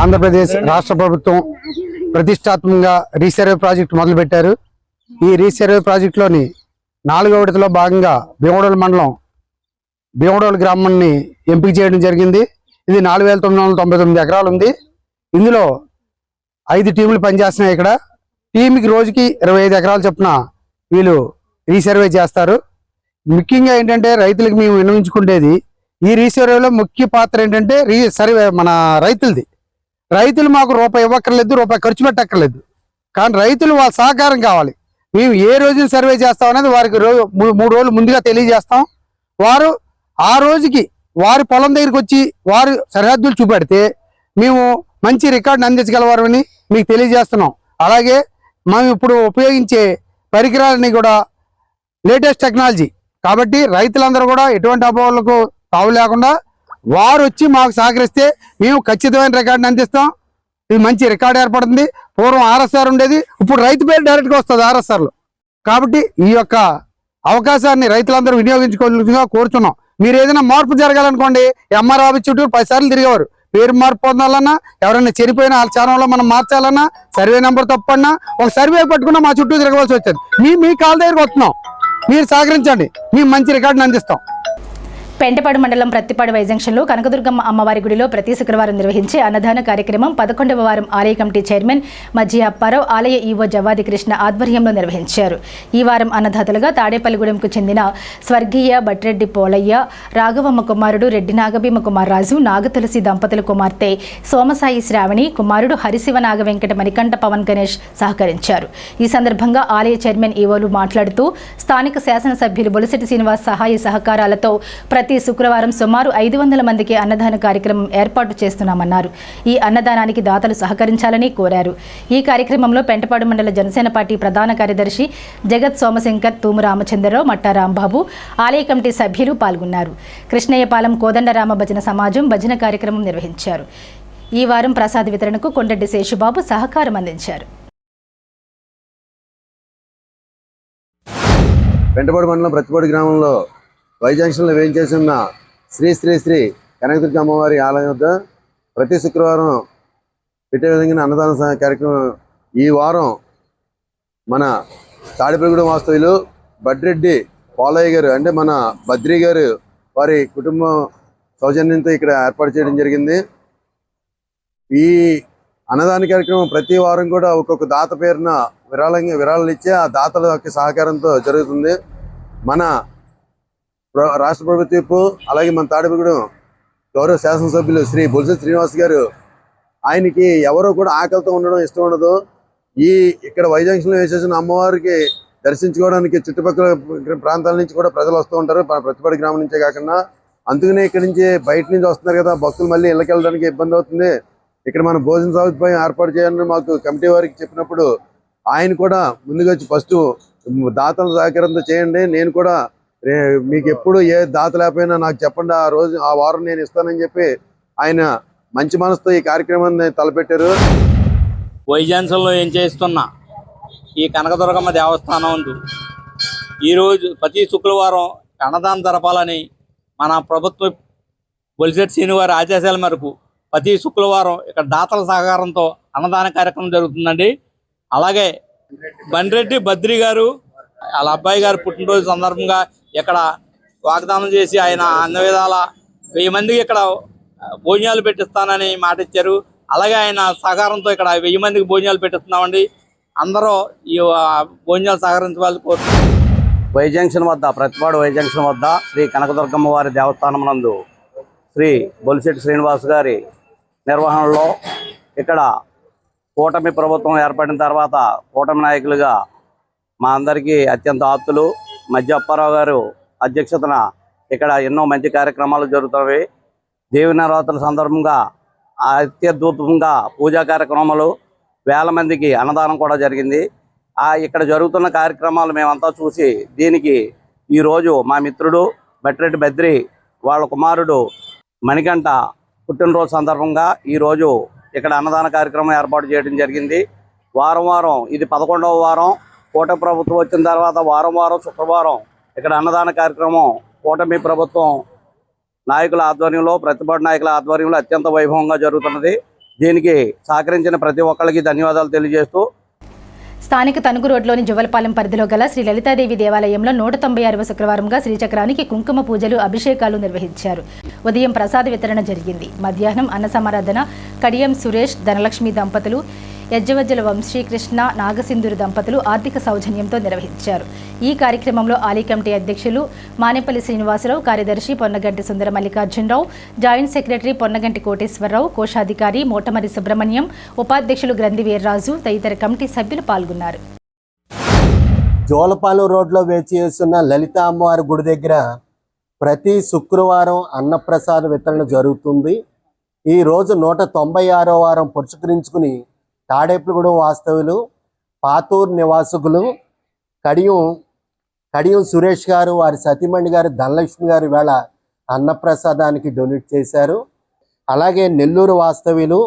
ఆంధ్రప్రదేశ్ రాష్ట్ర ప్రభుత్వం ప్రతిష్టాత్మకంగా రీసర్వే ప్రాజెక్టు మొదలుపెట్టారు. ఈ రీసర్వే ప్రాజెక్టులోని 4వ విడతలో భాగంగా భీమడోలు మండలం భీమడోలు గ్రామాన్ని ఎంపిక చేయడం జరిగింది. ఇది 4,999 ఎకరాలు ఉంది. ఇందులో 5 టీములు పనిచేస్తున్నాయి. ఇక్కడ టీంకి రోజుకి 25 ఎకరాలు చొప్పున వీళ్ళు రీసర్వే చేస్తారు. ముఖ్యంగా ఏంటంటే రైతులకు మేము విన్నవించుకునేది, ఈ రీసర్వేలో ముఖ్య పాత్ర ఏంటంటే సర్వే మన రైతులది. రైతులు మాకు రూపాయి ఇవ్వక్కర్లేదు, రూపాయి ఖర్చు పెట్టక్కర్లేదు, కానీ రైతులు వాళ్ళ సహకారం కావాలి. మేము ఏ రోజున సర్వే చేస్తాం అనేది వారికి 3 రోజులు ముందుగా తెలియజేస్తాం. వారు ఆ రోజుకి వారి పొలం దగ్గరికి వచ్చి వారు సరిహద్దులు చూపెడితే మేము మంచి రికార్డుని అందించగలవారని మీకు తెలియజేస్తున్నాం. అలాగే మేము ఇప్పుడు ఉపయోగించే పరికరాలని కూడా లేటెస్ట్ టెక్నాలజీ కాబట్టి రైతులందరూ కూడా ఎటువంటి అభావాలకు తావు లేకుండా వారు వచ్చి మాకు సహకరిస్తే మేము ఖచ్చితమైన రికార్డుని అందిస్తాం. ఇది మంచి రికార్డు ఏర్పడుతుంది. పూర్వం ఆర్ఎస్ఆర్ ఉండేది, ఇప్పుడు రైతు పేరు డైరెక్ట్గా వస్తుంది ఆర్ఎస్ఆర్లో. కాబట్టి ఈ యొక్క అవకాశాన్ని రైతులందరూ వినియోగించుకోవాల్సిందిగా కోరుతున్నాం. మీరు ఏదైనా మార్పు జరగాలనుకోండి, ఎంఆర్ ఆఫీస్ చుట్టూ 10 సార్లు తిరిగేవారు. పేరు మార్పు పొందాలన్నా, ఎవరైనా చనిపోయిన వాళ్ళ ఛానల్లో మనం మార్చాలన్నా, సర్వే నెంబర్ తప్పన్నా, ఒక సర్వే పట్టుకున్నా మా చుట్టూ తిరగవలసి వచ్చేది. మీ కాళ్ళ దగ్గరకు వస్తున్నాం, మీరు సహకరించండి, మేము మంచి రికార్డుని అందిస్తాం. పెంటపాడు మండలం ప్రత్తిపాడు వై జంక్షన్లో కనకదుర్గమ్మ అమ్మవారి గుడిలో ప్రతి శుక్రవారం నిర్వహించే అన్నదాన కార్యక్రమం 11వ వారం ఆలయ కమిటీ చైర్మన్ మజ్జి అప్పారావు, ఆలయ ఈవో జవాది కృష్ణ ఆధ్వర్యంలో నిర్వహించారు. ఈ వారం అన్నదాతలుగా తాడేపల్లిగూడెంకు చెందిన స్వర్గీయ బట్రెడ్డి పోలయ్య, రాఘవమ్మ కుమారుడు రెడ్డి నాగభీమ కుమార్రాజు, నాగతులసి దంపతుల కుమార్తె సోమసాయి శ్రావణి, కుమారుడు హరిశివ నాగవెంకట మణికంఠ పవన్ గణేష్ సహకరించారు. ఈ సందర్భంగా ఆలయ చైర్మన్ ఈవోలు మాట్లాడుతూ స్థానిక శాసనసభ్యులు బొలిశెట్టి శ్రీనివాస్ సహాయ సహకారాలతో ప్రతి శుక్రవారం సుమారు 500 మందికి అన్నదాన కార్యక్రమం ఏర్పాటు చేస్తున్నామన్నారు. ఈ అన్నదానానికి దాతలు సహకరించాలని కోరారు. ఈ కార్యక్రమంలో పెంటపాడు మండల జనసేన పార్టీ ప్రధాన కార్యదర్శి జగత్ సోమశంకర్, తూము రామచంద్రరావు, మట్టా రాంబాబు, ఆలయ కమిటీ సభ్యులు పాల్గొన్నారు. కృష్ణయ్యపాలెం కోదండరామ భజన సమాజం భజన కార్యక్రమం నిర్వహించారు. ఈ వారం ప్రసాద వితరణకు కొండెడ్డి శేషుబాబు సహకారం అందించారు. పెంటపాడు మండలం ప్రత్తిపాడు గ్రామంలో వై జంక్షన్లో వేయించేసిన శ్రీ శ్రీ శ్రీ కనకదుర్గ అమ్మవారి ఆలయం వద్ద ప్రతి శుక్రవారం పెట్టే విధంగా అన్నదాన కార్యక్రమం ఈ వారం మన తాడిపల్లిగూడెం వాస్తవ్యులు బడ్రెడ్డి పోలయ్య గారు అంటే మన బద్రి గారు వారి కుటుంబం సౌజన్యంతో ఇక్కడ ఏర్పాటు చేయడం జరిగింది. ఈ అన్నదాన కార్యక్రమం ప్రతి వారం కూడా ఒక్కొక్క దాత పేరున విరాళాలు ఇచ్చే ఆ దాతల యొక్క సహకారంతో జరుగుతుంది. మన రాష్ట్ర ప్రభుత్వ అలాగే మన తాడిపల్లిగూడెం గౌరవ శాసనసభ్యులు శ్రీ బొలిశెట్టి శ్రీనివాస్ గారు, ఆయనకి ఎవరో కూడా ఆకలితో ఉండడం ఇష్టం ఉండదు. ఇక్కడ వై జంక్షన్లో వేసేసిన అమ్మవారికి దర్శించుకోవడానికి చుట్టుపక్కల ప్రాంతాల నుంచి కూడా ప్రజలు వస్తూ ఉంటారు, ప్రతిపాడు గ్రామం నుంచే కాకుండా. అందుకనే ఇక్కడి నుంచి బయట నుంచి వస్తున్నారు కదా, భక్తులు మళ్ళీ ఇళ్ళకి వెళ్ళడానికి ఇబ్బంది అవుతుంది. ఇక్కడ మనం భోజన సౌకర్యం ఏర్పాటు చేయాలని మాకు కమిటీ వారికి చెప్పినప్పుడు ఆయన కూడా ముందుగా వచ్చి ఫస్ట్ దాతల సహకారంతో చేయండి, నేను కూడా మీకు ఎప్పుడు ఏ దాత లేకపోయినా నాకు చెప్పండి, ఆ వారం నేను ఇస్తానని చెప్పి ఆయన మంచి మనసుతో ఈ కార్యక్రమాన్ని తలపెట్టారు. వైజాన్సంలో ఏం చేస్తున్నా ఈ కనకదుర్గమ్మ దేవస్థానం ఈరోజు ప్రతి శుక్రవారం అన్నదానం జరపాలని మన ప్రభుత్వ బొలిశెట్టి శ్రీనివారి ఆదేశాల మేరకు ప్రతి శుక్రవారం ఇక్కడ దాతల సహకారంతో అన్నదాన కార్యక్రమం జరుగుతుందండి. అలాగే బండ్రెడ్డి బద్రి గారు వాళ్ళ అబ్బాయి గారు పుట్టినరోజు సందర్భంగా ఇక్కడ వాగ్దానం చేసి ఆయన అన్ని విధాల 1000 మందికి ఇక్కడ భోజనాలు పెట్టిస్తానని మాట ఇచ్చారు. అలాగే ఆయన సహకారంతో ఇక్కడ 1000 మందికి భోజనాలు పెట్టిస్తున్నామండి. అందరూ ఈ భోజనాలు సహకరించవాలని కోరుతున్నాం. వై జంక్షన్ వద్ద ప్రతిపాడు వై జంక్షన్ వద్ద శ్రీ కనకదుర్గమ్మ వారి దేవస్థానం నందు శ్రీ బొలిశెట్టి శ్రీనివాస్ గారి నిర్వహణలో ఇక్కడ కూటమి ప్రభుత్వం ఏర్పడిన తర్వాత కూటమి నాయకులుగా మా అందరికీ అత్యంత ఆప్తులు మజ్జి అప్పారావు గారు అధ్యక్షతన ఇక్కడ ఎన్నో మంచి కార్యక్రమాలు జరుగుతాయి. దేవి నవరాత్రుల సందర్భంగా అత్యద్భుతంగా పూజా కార్యక్రమాలు 1000 మందికి అన్నదానం కూడా జరిగింది. ఇక్కడ జరుగుతున్న కార్యక్రమాలు మేమంతా చూసి దీనికి ఈరోజు మా మిత్రుడు బట్రెడ్డి బద్రి వాళ్ళ కుమారుడు మణికంఠ పుట్టినరోజు సందర్భంగా ఈరోజు ఇక్కడ అన్నదాన కార్యక్రమం ఏర్పాటు చేయడం జరిగింది. వారం ఇది 11వ వారం. కూటమి ప్రభుత్వం వచ్చిన తర్వాత వారం శుక్రవారం ఇక్కడ అన్నదాన కార్యక్రమం కూటమి ప్రభుత్వం నాయకుల ఆధ్వర్యంలో ప్రతిపాడు నాయకుల ఆధ్వర్యంలో అత్యంత వైభవంగా జరుగుతున్నది. దీనికి సహకరించిన ప్రతి ఒక్కరికి ధన్యవాదాలు తెలియజేస్తూ స్థానిక తణుకు రోడ్లోని జువలపాలెం పరిధిలో గల శ్రీ లలితాదేవి దేవాలయంలో 196వ శుక్రవారంగా శ్రీచక్రానికి కుంకుమ పూజలు, అభిషేకాలు నిర్వహించారు. ఉదయం ప్రసాద వితరణ జరిగింది. మధ్యాహ్నం అన్న సమారాధన కడియం సురేష్, ధనలక్ష్మి దంపతులు, యజ్జవజ్జల వంశీకృష్ణ, నాగసింధూరు దంపతులు ఆర్థిక సౌజన్యంతో నిర్వహించారు. ఈ కార్యక్రమంలో ఆలయ కమిటీ అధ్యక్షులు మానేపల్లి శ్రీనివాసరావు, కార్యదర్శి పొన్నగంటి సుందర మల్లికార్జునరావు, జాయింట్ సెక్రటరీ పొన్నగంటి కోటేశ్వరరావు, కోశాధికారి మోటమరి సుబ్రహ్మణ్యం, ఉపాధ్యక్షులు గ్రంథి వీర్రాజు తదితర కమిటీ సభ్యులు పాల్గొన్నారు. జోలపాలెం రోడ్లో వేచి చేస్తున్న లలిత అమ్మవారి గుడి దగ్గర ప్రతి శుక్రవారం అన్నప్రసాద వితరణ జరుగుతుంది. ఈ రోజు 196వ వారం పురస్కరించుకుని తాడేపల్లిగూడెం వాస్తవ్యులు పాతూరు నివాసకులు కడియం సురేష్ గారు, వారి సతీమణి గారు ధనలక్ష్మి గారు వేళ అన్నప్రసాదానికి డొనేట్ చేశారు. అలాగే నెల్లూరు వాస్తవ్యులు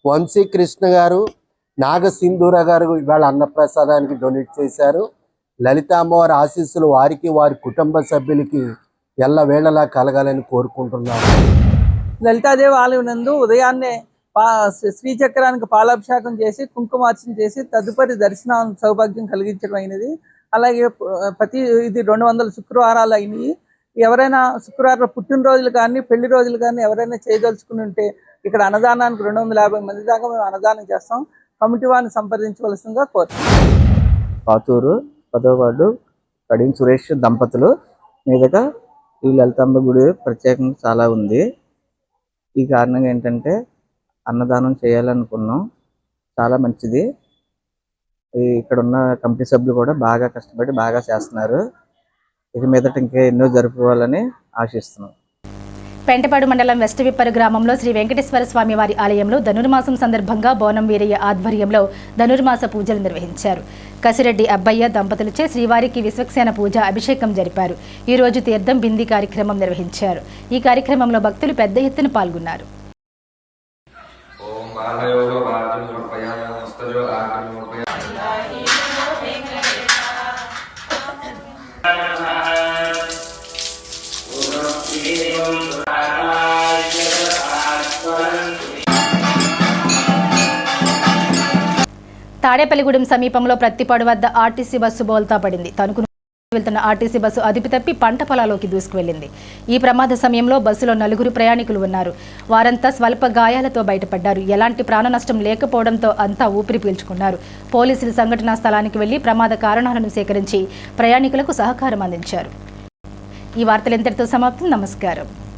వంశీకృష్ణ గారు, నాగసింధూర గారు వేళ అన్నప్రసాదానికి డొనేట్ చేశారు. లలిత అమ్మవారి ఆశీస్సులు వారికి వారి కుటుంబ సభ్యులకి ఎల్లవేళలా కలగాలని కోరుకుంటున్నారు. లలితాదేవి ఆలయం నందు ఉదయాన్నే శ్రీచక్రానికి పాలాభిషేకం చేసి కుంకుమార్చన చేసి తదుపరి దర్శనం సౌభాగ్యం కలిగించడం అయినది. అలాగే ఇది 200 శుక్రవారాలు అయినాయి. ఎవరైనా శుక్రవారం పుట్టినరోజులు కానీ పెళ్లి రోజులు కానీ ఎవరైనా చేయదలుచుకుని ఉంటే ఇక్కడ అన్నదానానికి 250 మంది దాకా మేము అన్నదానం చేస్తాం. కమిటీ వారిని సంప్రదించవలసిందిగా కోరుతున్నాం. పాతూరు 10వ వార్డు కడియం సురేష్ దంపతులు మీదుగా ఈ లలితాంబ గుడి ప్రత్యేకంగా చాలా ఉంది. ఈ కారణంగా ఏంటంటే అన్నదానం చేయాలనుకున్నాం. చాలా మంచిది. ఇక్కడ ఉన్న కమిటీ సభ్యులు కూడా బాగా కష్టపడి బాగా చేస్తున్నారు. ఇక మీదట ఇంకా ఎన్నో జరుపుకోవాలని ఆశిస్తున్నాం. పెంటపాడు మండలం వెస్ట్ విప్పరు గ్రామంలో శ్రీ వెంకటేశ్వర స్వామి వారి ఆలయంలో ధనుర్మాసం సందర్భంగా బోనం వీరయ్య ఆధ్వర్యంలో ధనుర్మాస పూజలు నిర్వహించారు. కసిరెడ్డి అబ్బయ్య దంపతులచే శ్రీవారికి విశ్వక్సేన పూజ అభిషేకం జరిపారు. ఈ రోజు తీర్థం బింది కార్యక్రమం నిర్వహించారు. ఈ కార్యక్రమంలో భక్తులు పెద్ద ఎత్తున పాల్గొన్నారు. తాడేపల్లిగూడెం సమీపంలో ప్రత్తిపాడు వద్ద ఆర్టీసీ బస్సు బోల్తా పడింది. తణుకు వెళ్తున్న ఆర్టీసీ బస్సు అదుపు తప్పి పంట పొలాల్లోకి దూసుకువెళ్లింది. ఈ ప్రమాద సమయంలో బస్సులో 4 ప్రయాణికులు ఉన్నారు. వారంతా స్వల్ప గాయాలతో బయటపడ్డారు. ఎలాంటి ప్రాణ నష్టం లేకపోవడంతో అంతా ఊపిరి పీల్చుకున్నారు. పోలీసులు సంఘటనా స్థలానికి వెళ్లి ప్రమాద కారణాలను సేకరించి ప్రయాణికులకు సహకారం అందించారు. ఈ వార్తలు ఇంతటితో సమాప్తం. నమస్కారం.